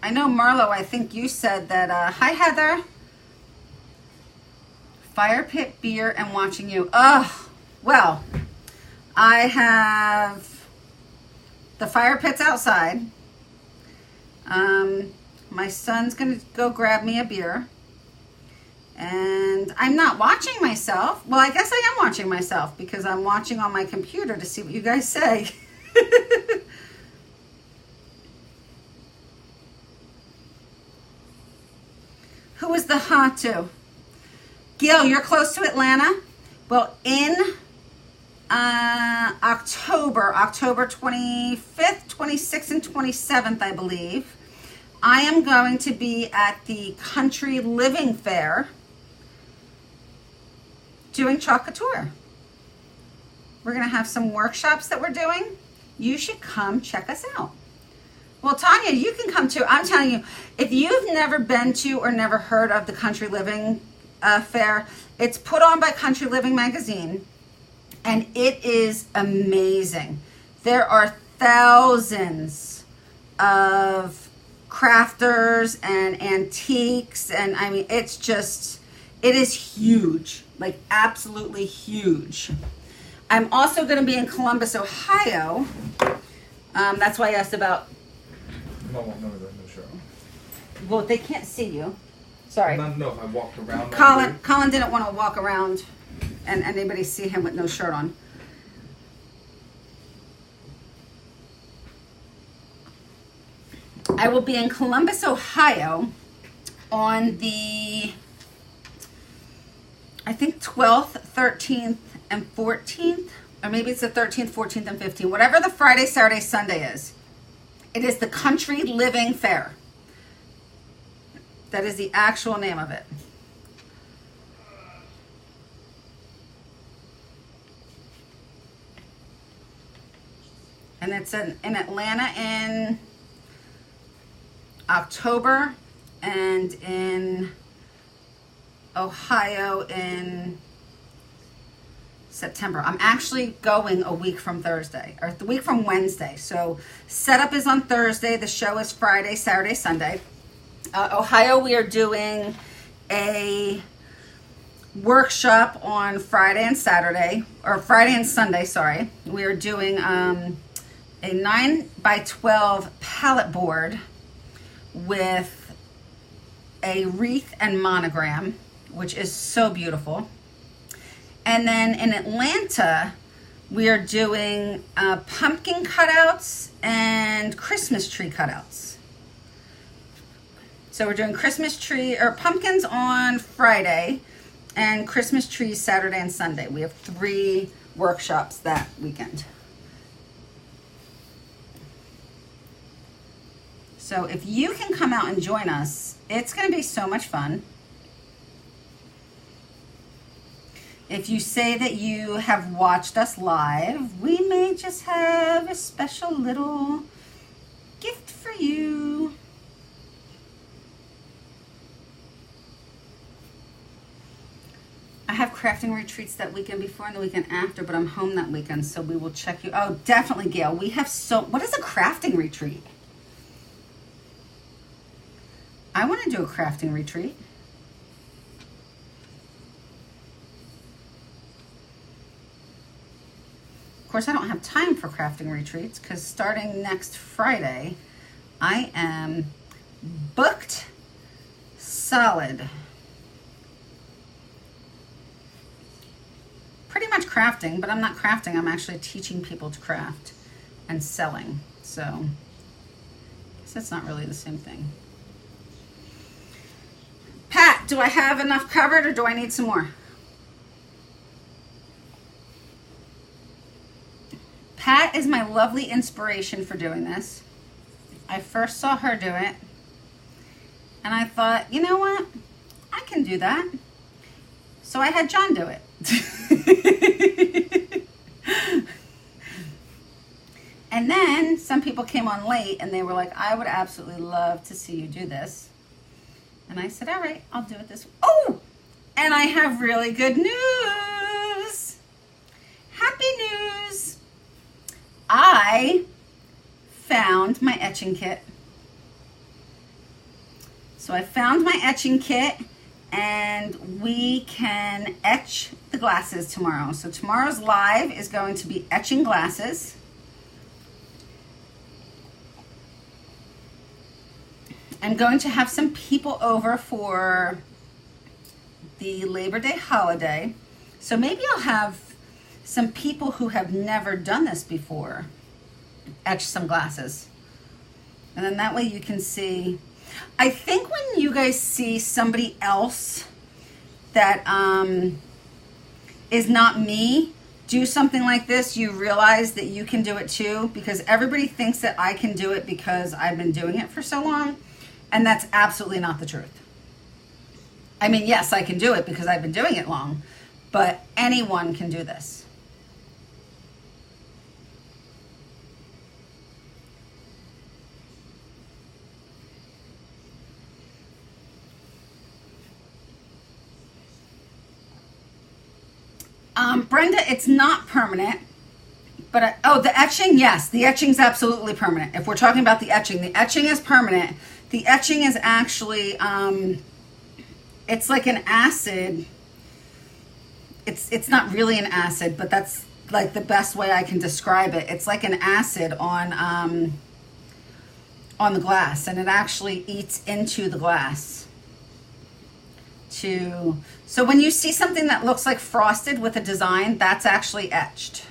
Speaker 1: I know, Marlo, I think you said that, hi, Heather. Fire pit, beer, and watching you. Oh, well, I have the fire pits outside. My son's going to go grab me a beer. And I'm not watching myself. Well, I guess I am watching myself because I'm watching on my computer to see what you guys say. Who is the hot to? Gil, you're close to Atlanta? Well, in October 25th, 26th, and 27th, I believe, I am going to be at the Country Living Fair doing Chalk Couture. We're going to have some workshops that we're doing. You should come check us out. Well, Tanya, you can come too. I'm telling you, if you've never been to or never heard of the Country Living Fair, it's put on by Country Living magazine, and it is amazing. There are thousands of crafters and antiques, and I mean, it is huge, like absolutely huge. I'm also going to be in Columbus, Ohio. That's why I asked about.
Speaker 2: No shirt.
Speaker 1: Well, they can't see you. Sorry.
Speaker 2: I don't know if I walked around.
Speaker 1: Colin didn't want to walk around and anybody see him with no shirt on. I will be in Columbus, Ohio on the, I think 12th, 13th, and 14th, or maybe it's the 13th, 14th, and 15th, whatever the Friday, Saturday, Sunday is. It is the Country Living Fair. That is the actual name of it. And it's in Atlanta in October and in Ohio in September. I'm actually going a week from Thursday, or the week from Wednesday. So setup is on Thursday. The show is Friday, Saturday, Sunday. Ohio, we are doing a workshop on Friday and Saturday, or Friday and Sunday, sorry. We are doing a 9x12 pallet board with a wreath and monogram, which is so beautiful. And then in Atlanta, we are doing pumpkin cutouts and Christmas tree cutouts. So we're doing Christmas tree or pumpkins on Friday and Christmas trees Saturday and Sunday. We have 3 workshops that weekend. So if you can come out and join us, it's going to be so much fun. If you say that you have watched us live, we may just have a special little gift for you. I have crafting retreats that weekend before and the weekend after, but I'm home that weekend, so we will check you. Oh, definitely, Gail. We have what is a crafting retreat? I want to do a crafting retreat. Of course, I don't have time for crafting retreats because starting next Friday, I am booked solid. Pretty much crafting, but I'm not crafting. I'm actually teaching people to craft and selling. So, I guess that's not really the same thing. Pat, do I have enough covered or do I need some more? Pat is my lovely inspiration for doing this. I first saw her do it and I thought, you know what? I can do that. So I had John do it. And then some people came on late and they were like, I would absolutely love to see you do this. And I said, all right, I'll do it this way. Oh, and I have really good news. Happy news. I found my etching kit. So I found my etching kit and we can etch the glasses tomorrow. So tomorrow's live is going to be etching glasses. I'm going to have some people over for the Labor Day holiday. So maybe I'll have some people who have never done this before etch some glasses. And then that way you can see. I think when you guys see somebody else that is not me do something like this, you realize that you can do it too, because everybody thinks that I can do it because I've been doing it for so long. And that's absolutely not the truth. I mean, yes, I can do it because I've been doing it long, but anyone can do this. Brenda, it's not permanent, but oh, the etching, yes, the etching's absolutely permanent. If we're talking about the etching is permanent. The etching is actually, it's like an acid. It's not really an acid, but that's like the best way I can describe it. It's like an acid on the glass, and it actually eats into the glass. So when you see something that looks like frosted with a design, that's actually etched.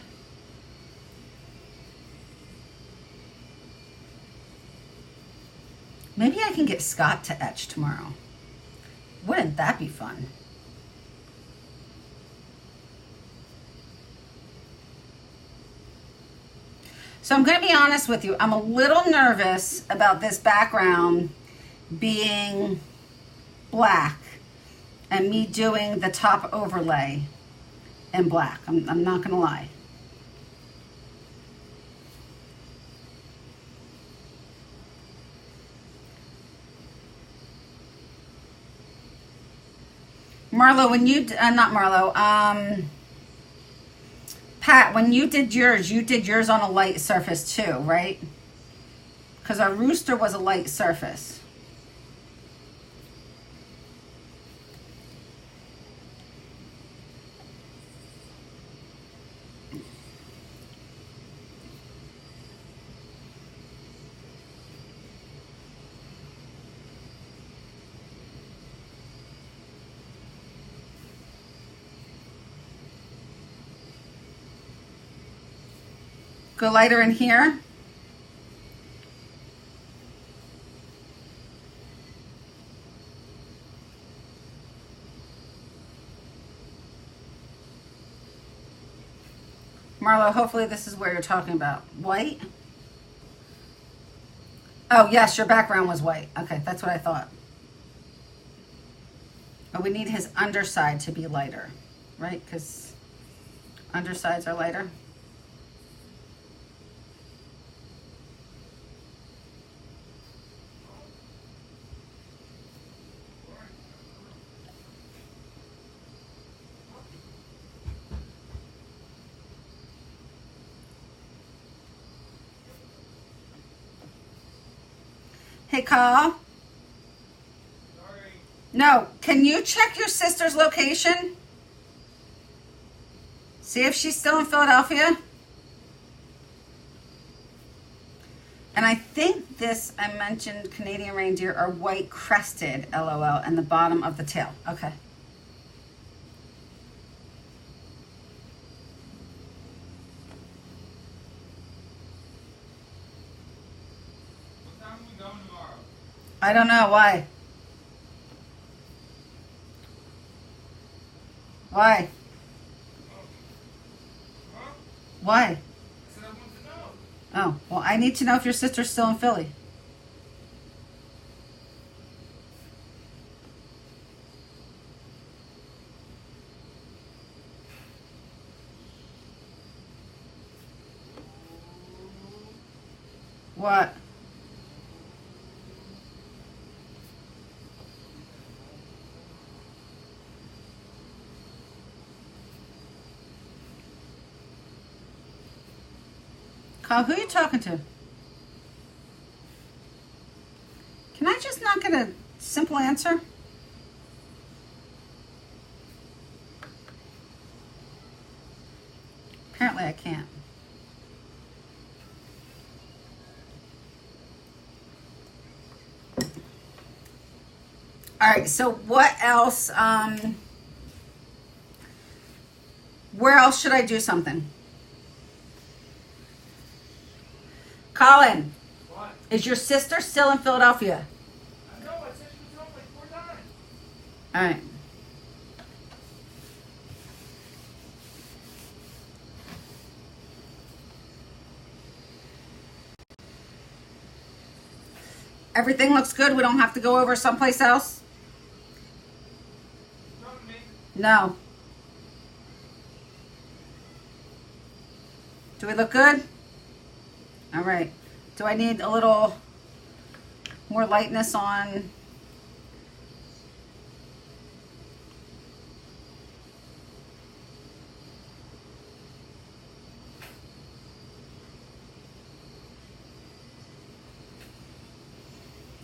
Speaker 1: Maybe I can get Scott to etch tomorrow. Wouldn't that be fun? So I'm going to be honest with you. I'm a little nervous about this background being black and me doing the top overlay in black. I'm not going to lie. Marlo, when you, not Marlo, Pat, when you did yours on a light surface too, right? Because our rooster was a light surface. Go lighter in here. Marlo, hopefully this is where you're talking about. White? Oh, yes, your background was white. Okay, that's what I thought. Oh, we need his underside to be lighter, right? Because undersides are lighter. Hey, Carl.
Speaker 2: Sorry.
Speaker 1: No, can you check your sister's location? See if she's still in Philadelphia. And I think this, I mentioned Canadian reindeer are white crested, LOL, and the bottom of the tail. Okay.
Speaker 2: What time are we going tomorrow?
Speaker 1: I don't know, why? Why?
Speaker 2: Huh?
Speaker 1: Why?
Speaker 2: I said I wanted to know.
Speaker 1: Oh, well, I need to know if your sister's still in Philly. What? Kyle, who are you talking to? Can I just not get a simple answer? Apparently I can't. All right, so what else? Where else should I do something? Colin,
Speaker 2: What?
Speaker 1: is your sister still in Philadelphia?
Speaker 2: I know, I said she was home like 4 times.
Speaker 1: All right. Everything looks good. We don't have to go over someplace else?
Speaker 2: You talking to me?
Speaker 1: No. Do we look good? All right. Do I need a little more lightness on?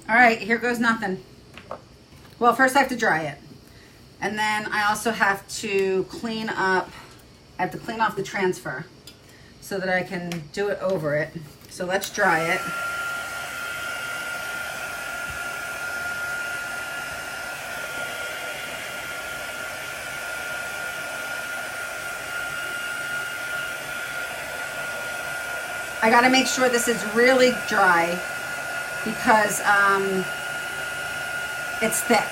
Speaker 1: All right, here goes nothing. Well, first I have to dry it. And then I also have to clean up I have to clean off the transfer so that I can do it over it. So let's dry it. I gotta make sure this is really dry because it's thick.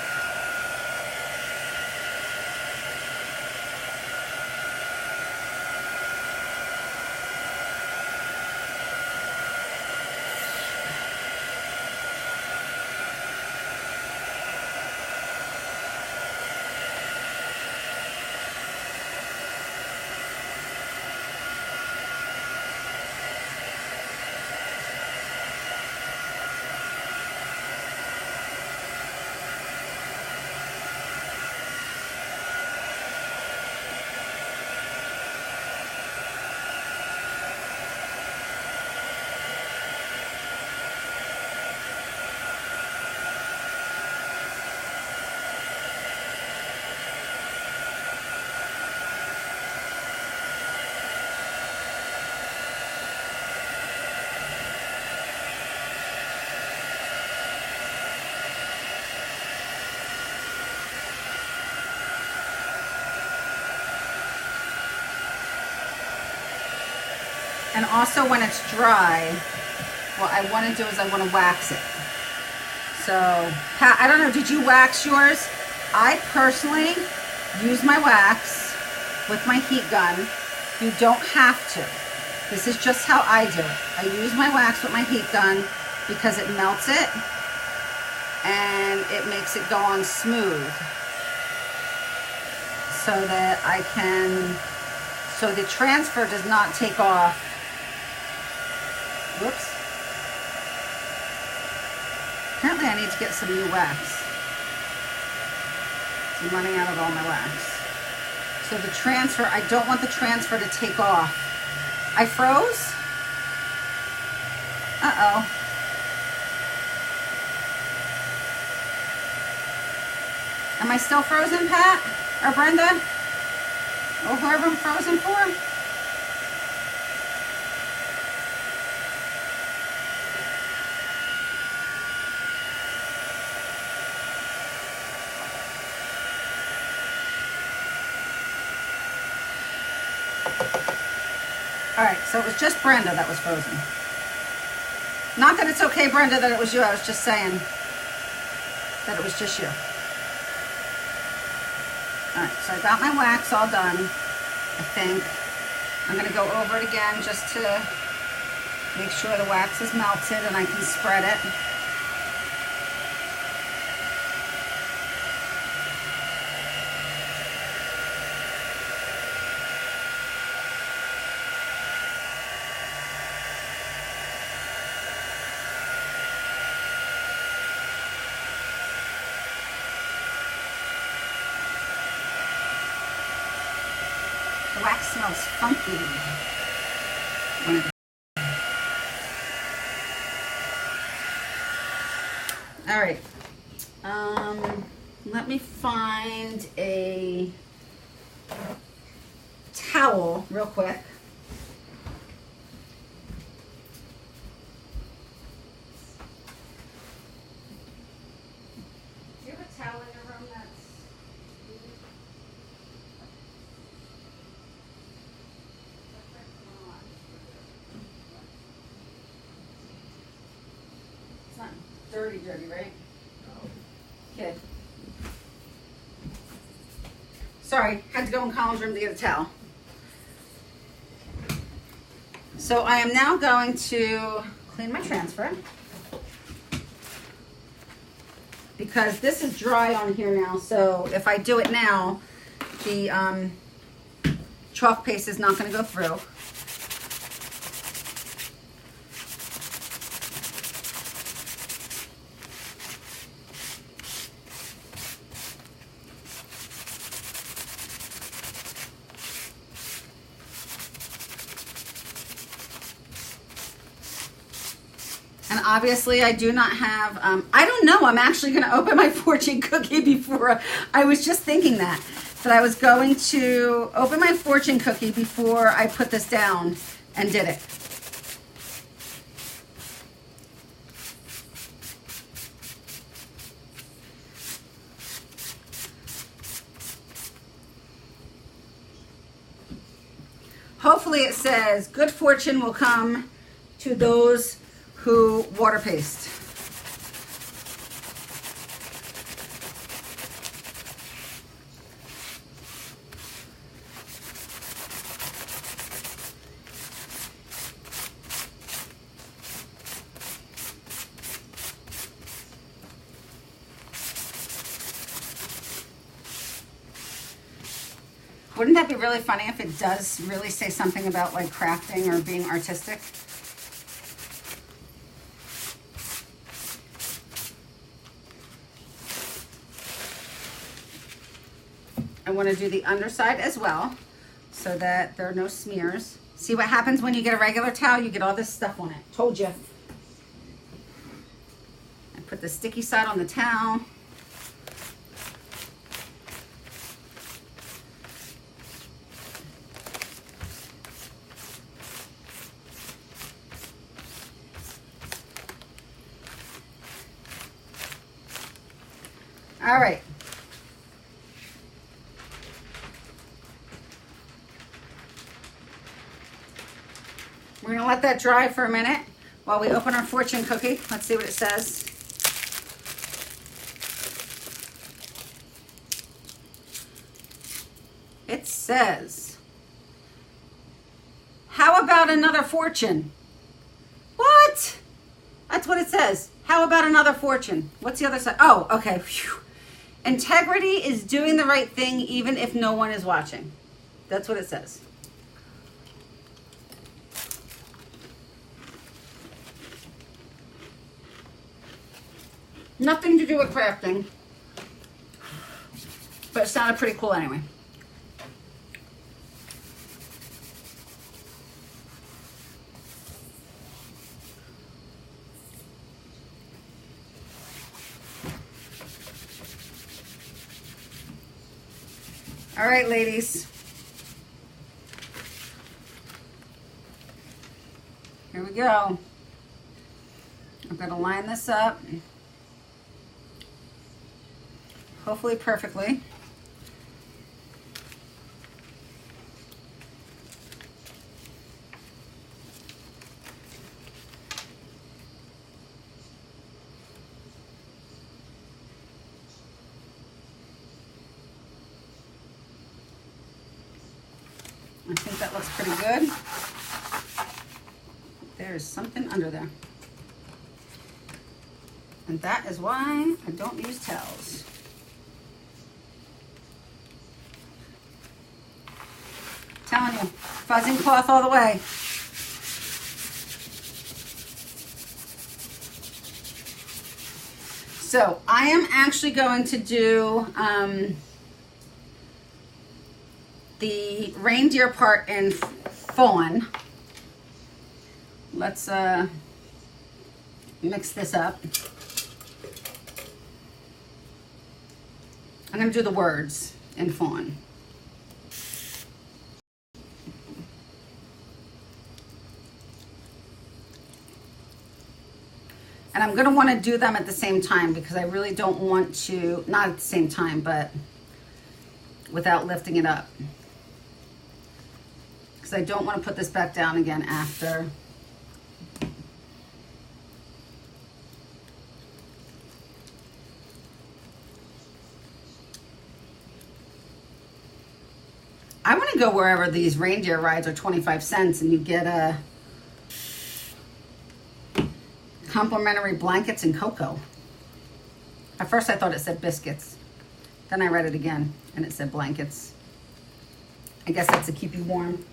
Speaker 1: And also when it's dry, what I want to do is I want to wax it. So, I don't know, did you wax yours? I personally use my wax with my heat gun. You don't have to. This is just how I do it. I use my wax with my heat gun because it melts it and it makes it go on smooth so that I can, so the transfer does not take off. Whoops. Apparently I need to get some new wax. I'm running out of all my wax. So the transfer, I don't want the transfer to take off. I froze? Uh-oh. Am I still frozen, Pat? Or Brenda? Or whoever I'm frozen for? All right, so it was just Brenda that was frozen. Not that it's okay, Brenda, that it was you. I was just saying that it was just you. All right, so I got my wax all done, I think. I'm gonna go over it again just to make sure the wax is melted and I can spread it. The wax smells funky. All right. Let me find a towel real quick. Do you have a towel in your room that's dirty, right? No. Okay. Sorry, had to go in Colin's room to get a towel. So I am now going to clean my transfer because this is dry on here now. So if I do it now, the chalk paste is not going to go through. And obviously I do not have, I don't know, I'm actually going to open my fortune cookie before, I was just thinking that. that I was going to open my fortune cookie before I put this down and did it. Hopefully it says, good fortune will come to those who water paste. Wouldn't that be really funny if it does really say something about like crafting or being artistic? I want to do the underside as well so that there are no smears. See what happens when you get a regular towel? You get all this stuff on it. Told you. I put the sticky side on the towel. All right. We're going to let that dry for a minute while we open our fortune cookie. Let's see what it says. It says, how about another fortune? What? That's what it says. How about another fortune? What's the other side? Oh, okay. Phew. Integrity is doing the right thing even if no one is watching. That's what it says. Nothing to do with crafting, but it sounded pretty cool anyway. All right, ladies. Here we go. I'm going to line this up. Hopefully perfectly. I think that looks pretty good. There's something under there. And that is why I don't use towels. Telling you, fuzzing cloth all the way. So I am actually going to do the reindeer part in fawn. Let's mix this up. I'm going to do the words in fawn. And I'm going to want to do them at the same time because I really don't want to, not at the same time, but without lifting it up. Because I don't want to put this back down again after. I want to go wherever these reindeer rides are 25 cents and you get a complimentary blankets and cocoa. At first I thought it said biscuits. Then I read it again and it said blankets. I guess that's to keep you warm.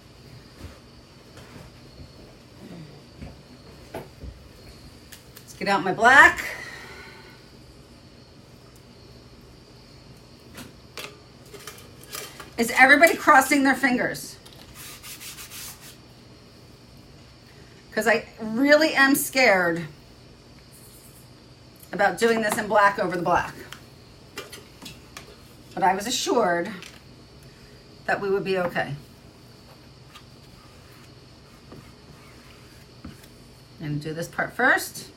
Speaker 1: Let's get out my black. Is everybody crossing their fingers? Because I really am scared about doing this in black over the black. But I was assured that we would be okay. I'm going to do this part first.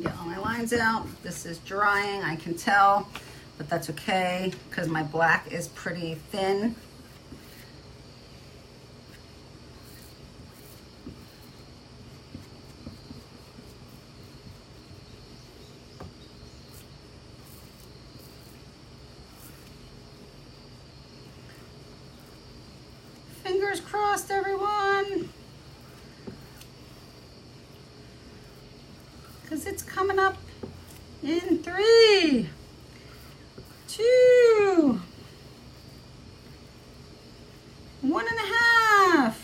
Speaker 1: Get all my lines out. This is drying, I can tell, but that's okay because my black is pretty thin. Fingers crossed, everyone. Because it's coming up in 3, 2, 1.5,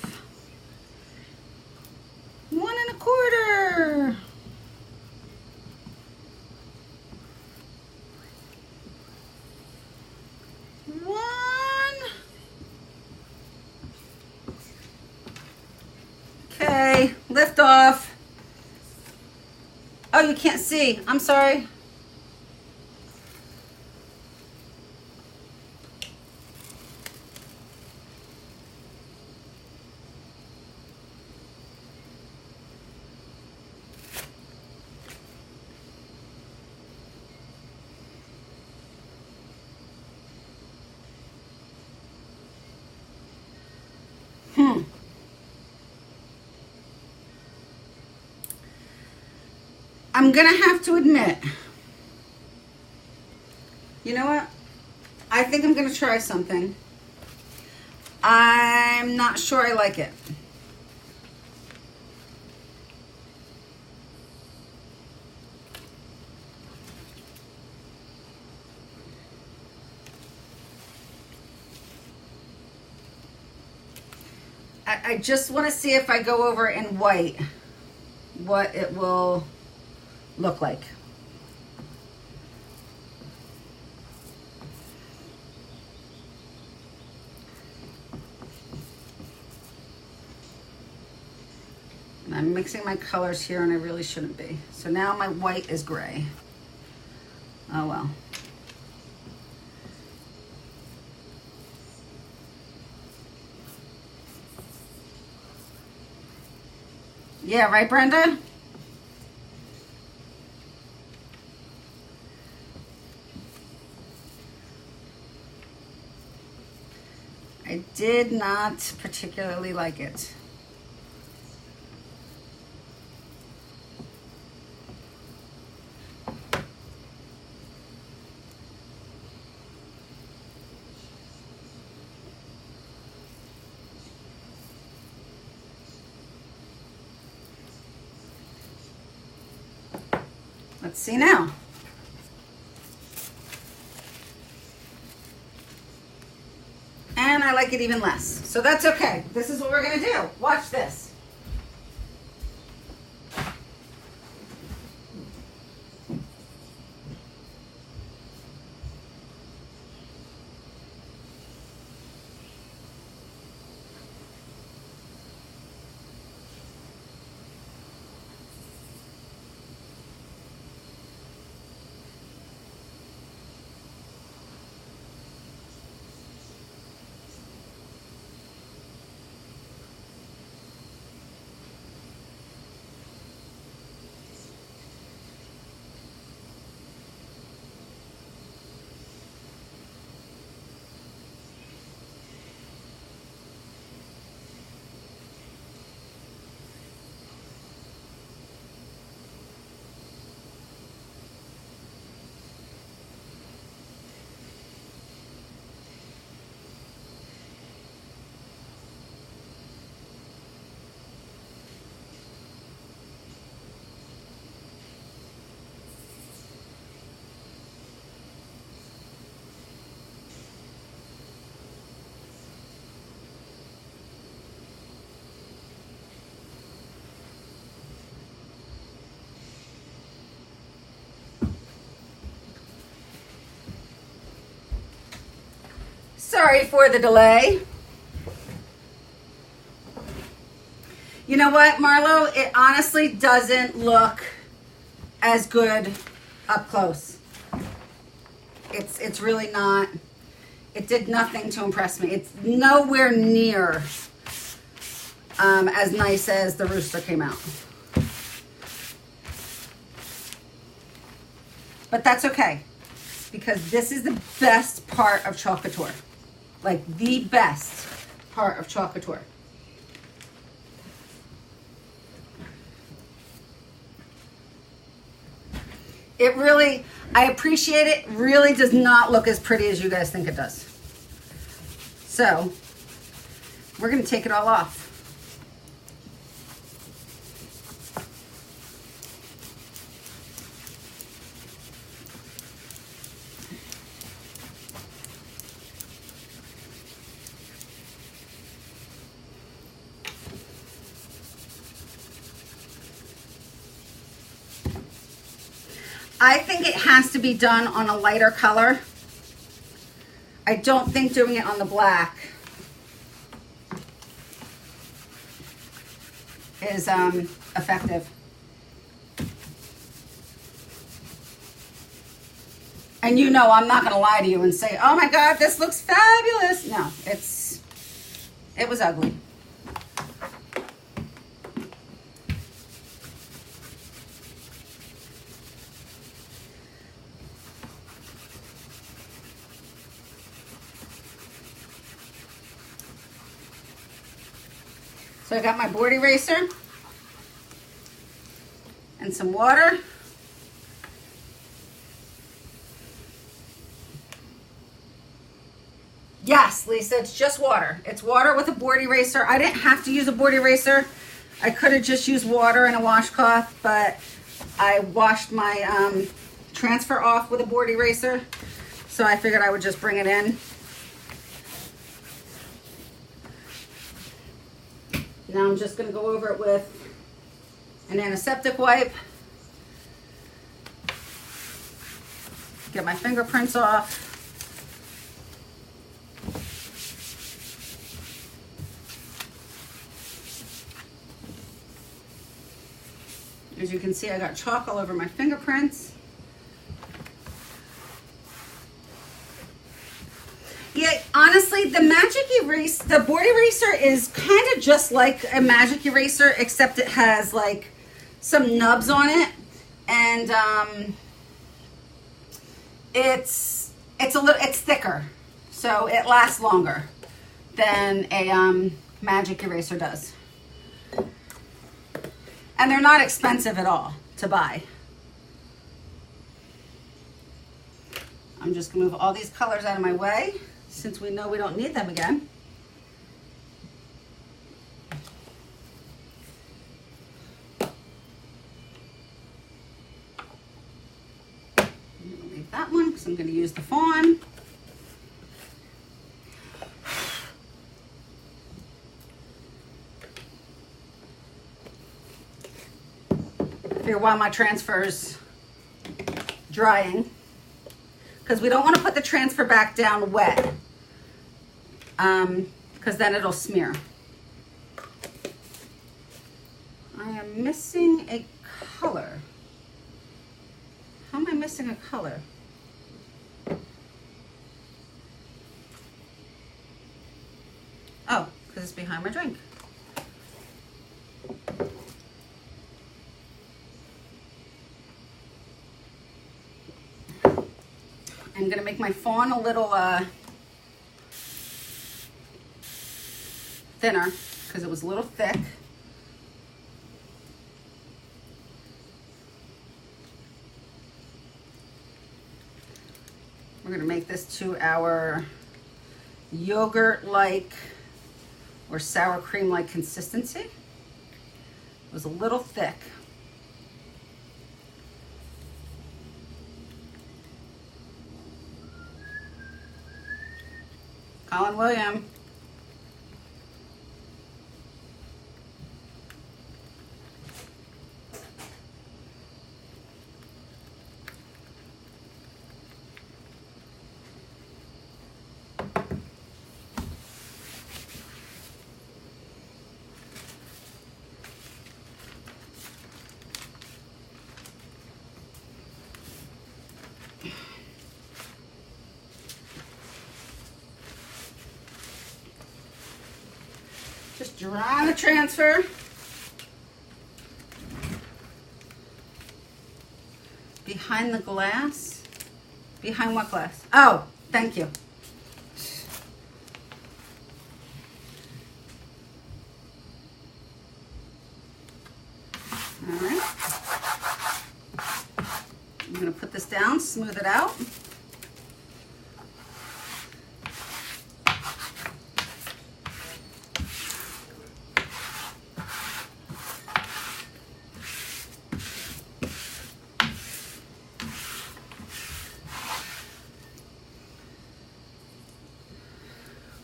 Speaker 1: 1.25. Okay, lift off. Oh, you can't see. I'm sorry. I'm gonna have to admit, you know what? I think I'm gonna try something. I'm not sure I like it. I just want to see if I go over in white, what it will look like. And I'm mixing my colors here and I really shouldn't be. So now my white is gray. Oh well. Yeah, right, Brenda? I did not particularly like it. Let's see now. And I like it even less. So that's okay. This is what we're gonna do. Watch this. Sorry for the delay. You know what, Marlo? It honestly doesn't look as good up close. It's really not. It did nothing to impress me. It's nowhere near as nice as the rooster came out. But that's okay, because this is the best part of Chalk Couture. Like the best part of Chalk Couture. It really, I appreciate it, really does not look as pretty as you guys think it does. So, we're gonna take it all off. I think it has to be done on a lighter color. I don't think doing it on the black is effective. And you know I'm not going to lie to you and say, oh my God, this looks fabulous. No, it was ugly. So I got my board eraser and some water. Yes, Lisa, it's just water. It's water with a board eraser. I didn't have to use a board eraser. I could have just used water and a washcloth, but I washed my transfer off with a board eraser. So I figured I would just bring it in. Now I'm just going to go over it with an antiseptic wipe. Get my fingerprints off. As you can see, I got chalk all over my fingerprints. Yeah, honestly, the magic eraser, the board eraser is kind of just like a magic eraser, except it has like some nubs on it, and it's thicker, so it lasts longer than a magic eraser does. And they're not expensive at all to buy. I'm just gonna move all these colors out of my way, since we know we don't need them again. I'm gonna leave that one because I'm gonna use the fawn. Here, while my transfer's drying, because we don't want to put the transfer back down wet, because then it'll smear. I am missing a color. How am I missing a color? Oh, because it's behind my drink. I'm gonna make my fawn a little thinner because it was a little thick. We're gonna make this to our yogurt-like or sour cream-like consistency. It was a little thick. Colin William. dry the transfer. Behind the glass? Behind what glass? Oh, thank you. All right. I'm going to put this down, smooth it out.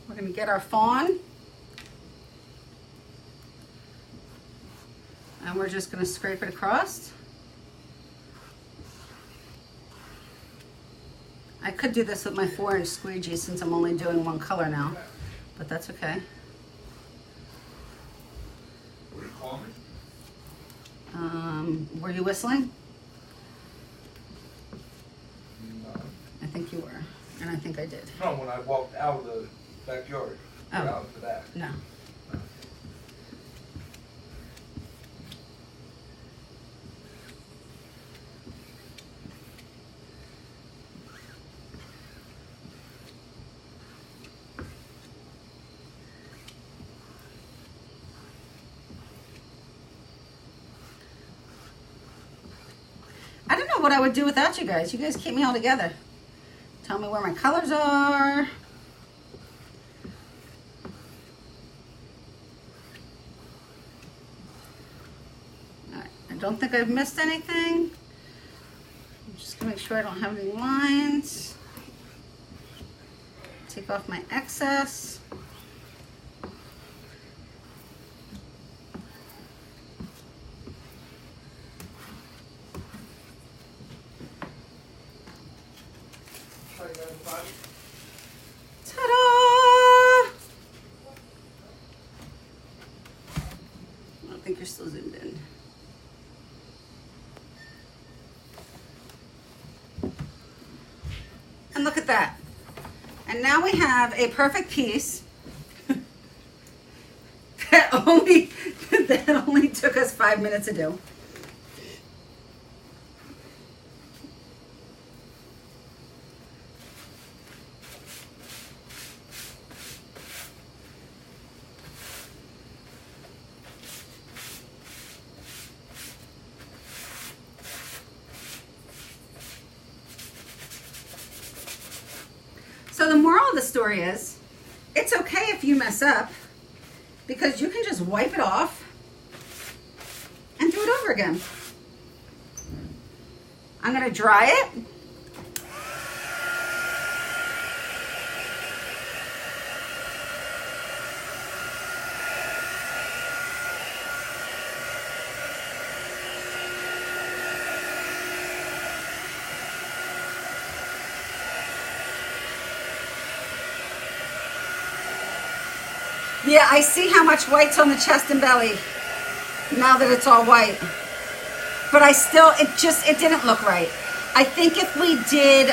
Speaker 1: We're going to get our fawn. And we're just going to scrape it across. I could do this with my 4-inch squeegee since I'm only doing one color now, but that's okay.
Speaker 2: What do you call me?
Speaker 1: Were you whistling?
Speaker 2: No.
Speaker 1: I think you were, and I think I did.
Speaker 2: No, when I walked out of the backyard.
Speaker 1: Oh.
Speaker 2: Out to that.
Speaker 1: No. I don't know what I would do without you guys. You guys keep me all together. Tell me where my colors are. All right. I don't think I've missed anything. I'm just gonna make sure I don't have any lines. Take off my excess. Ta-da! I don't think you're still zoomed in. And look at that. And now we have a perfect piece that only took us 5 minutes to do. So the moral of the story is, it's okay if you mess up, because you can just wipe it off and do it over again. I'm gonna dry it. Yeah, I see how much white's on the chest and belly now that it's all white. But I still, it didn't look right. I think if we did,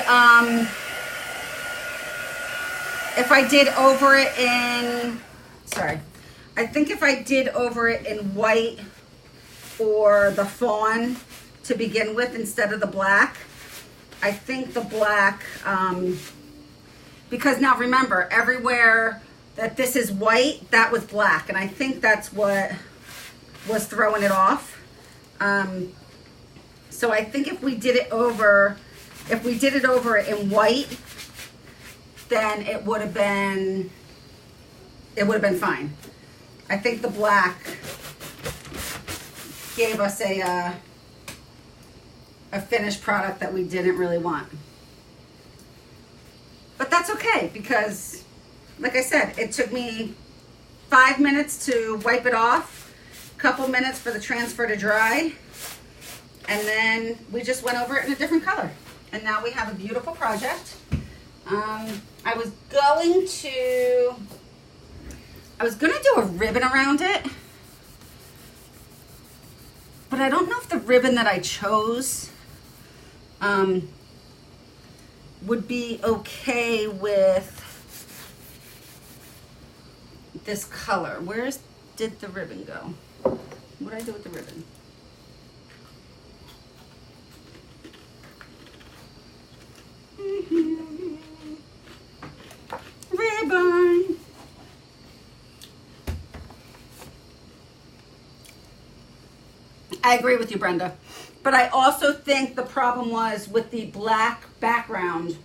Speaker 1: if I did over it in, sorry. I think if I did over it in white or the fawn to begin with instead of the black, I think the black, because now remember, everywhere that this is white, that was black. And I think that's what was throwing it off. So I think if we did it over in white, then it would have been fine. I think the black gave us a finished product that we didn't really want. But that's okay, because like I said, it took me 5 minutes to wipe it off, a couple minutes for the transfer to dry, and then we just went over it in a different color. And now we have a beautiful project. I was gonna do a ribbon around it, but I don't know if the ribbon that I chose would be okay with this color. did the ribbon go? What did I do with the ribbon? Ribbon. I agree with you, Brenda. But I also think the problem was with the black background,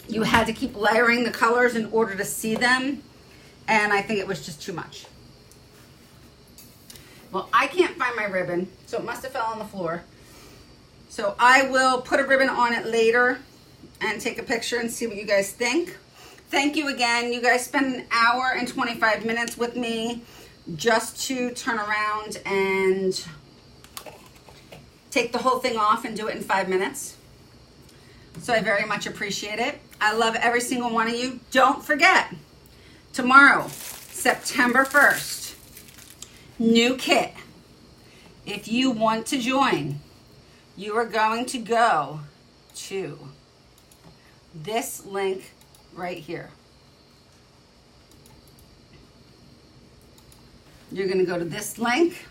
Speaker 1: you had to keep layering the colors in order to see them. And I think it was just too much. Well, I can't find my ribbon, so it must have fell on the floor. So I will put a ribbon on it later and take a picture and see what you guys think. Thank you again. You guys spent an hour and 25 minutes with me just to turn around and take the whole thing off and do it in 5 minutes. So I very much appreciate it. I love every single one of you. Don't forget, tomorrow, September 1st, new kit. If you want to join, you are going to go to this link right here. You're going to go to this link.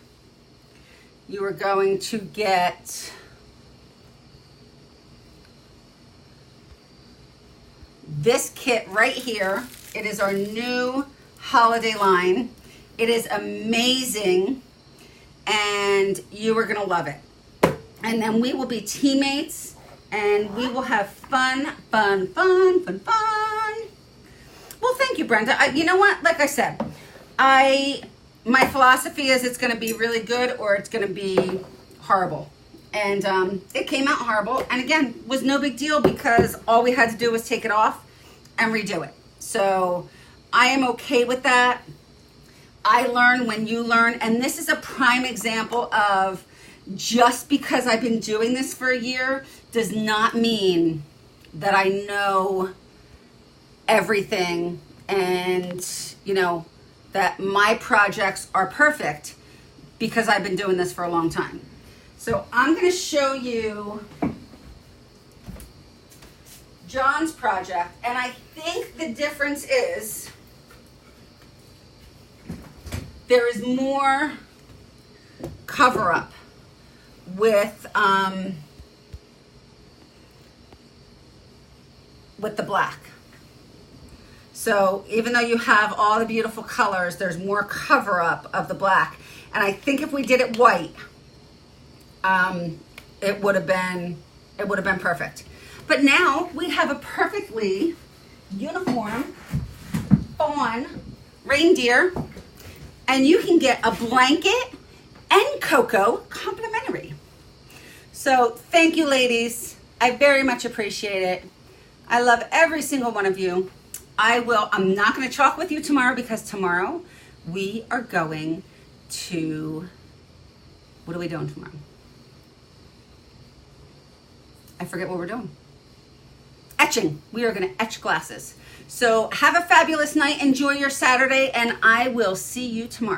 Speaker 1: You are going to get this kit right here. It is our new holiday line. It is amazing and you are going to love it. And then we will be teammates and we will have fun. Well, thank you, Brenda. You know what? Like I said, my philosophy is it's going to be really good or it's going to be horrible. And it came out horrible. And again, was no big deal because all we had to do was take it off and redo it. So I am okay with that. I learn when you learn. And this is a prime example of just because I've been doing this for a year does not mean that I know everything and, you know, that my projects are perfect because I've been doing this for a long time. So I'm going to show you John's project, and I think the difference is there is more cover up with the black. So even though you have all the beautiful colors, there's more cover up of the black. And I think if we did it white, it would have been perfect. But now we have a perfectly uniform fawn reindeer, and you can get a blanket and cocoa complimentary. So thank you, ladies. I very much appreciate it. I love every single one of you. I'm not going to chalk with you tomorrow because tomorrow we are going to, what are we doing tomorrow? I forget what we're doing. Etching. We are going to etch glasses. So have a fabulous night. Enjoy your Saturday, and I will see you tomorrow.